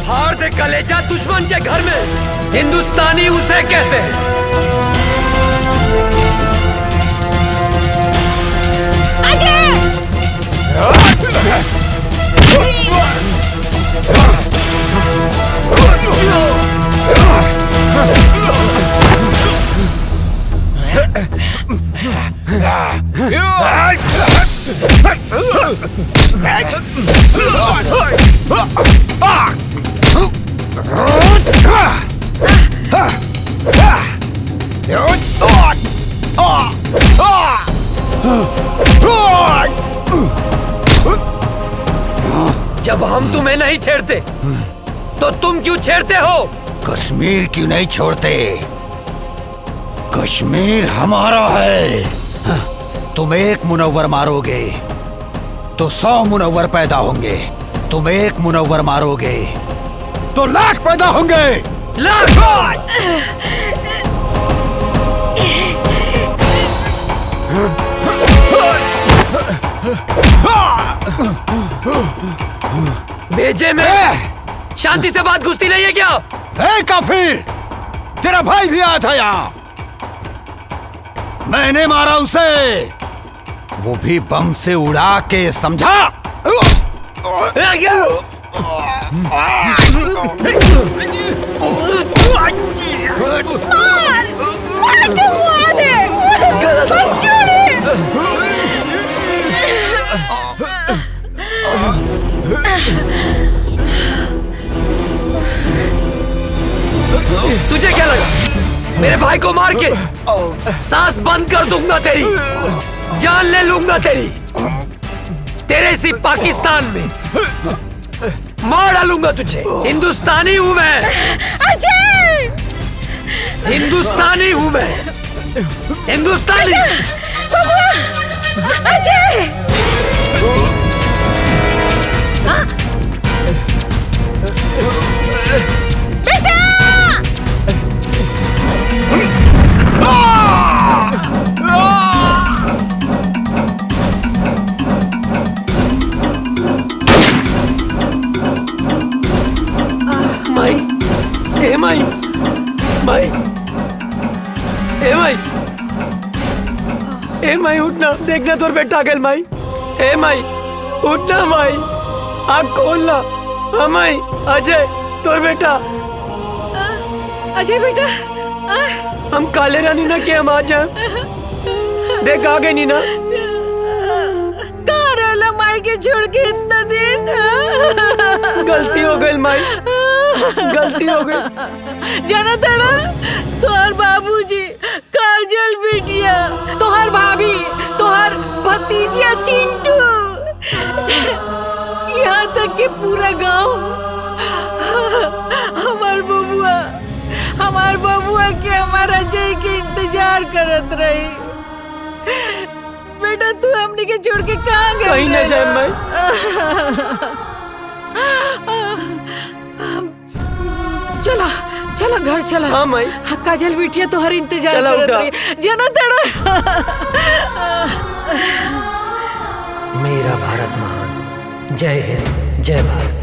G: फाड़ दे कलेजा दुश्मन के घर में, हिंदुस्तानी उसे कहते हैं। जब हम तुम्हें नहीं छेड़ते तो तुम क्यों छेड़ते हो?
H: कश्मीर क्यों नहीं छोड़ते? कश्मीर हमारा है। तुम एक मुनव्वर मारोगे तो 100 मुनव्वर पैदा होंगे। तुम एक मुनव्वर मारोगे तो लाख पैदा होंगे।
G: लाख! भेजे में शांति से बात घुसती नहीं है क्या?
H: ए काफिर, तेरा भाई भी आया था यहाँ। मैंने मारा उसे, वो भी बम से उड़ा के, समझा?
G: तुझे क्या लगा मेरे भाई को मार के सांस बंद कर दूंगा तेरी, जान ले लूंगा तेरी, तेरे इसी पाकिस्तान में मार डालूंगा तुझे। हिंदुस्तानी हूं मैं
D: अजय,
G: हिंदुस्तानी हूं मैं, हिंदुस्तानी।
D: अजय बेटा,
G: माई, ए माई, माई, ए माई, ए माई उठना, देखना तोर बेटा गेल माई। ए माई उठना माई, आँख खोलना। हाँ माई, अजय तोर बेटा।
D: अजय बेटा,
G: हम काले रानी ना के हम आ जाए, देख आ गए नीना।
D: कहाँ रहला माई के छोड़ के इतना दिन?
G: गलती हो गई माई, गलती हो गई।
D: जाना तेरा तोहर बाबूजी, काजल बिटिया, तोहर भाभी, तोहर भतीजिया चिंटू, यहाँ तक के पूरा गांव हमार बबुआ के हमारा अजय के इंतजार करत रही। बेटा तू हमने के छोड़ के कहाँ गई?
G: कहीं न जाए माई।
D: चला चला घर चला।
G: हाँ माई।
D: काजल बिटिया तो हर इंतजार
G: चला
D: करत
G: उठा।
D: रही। जना तेरा
G: मेरा भारत महान। जय हिंद, जय भारत।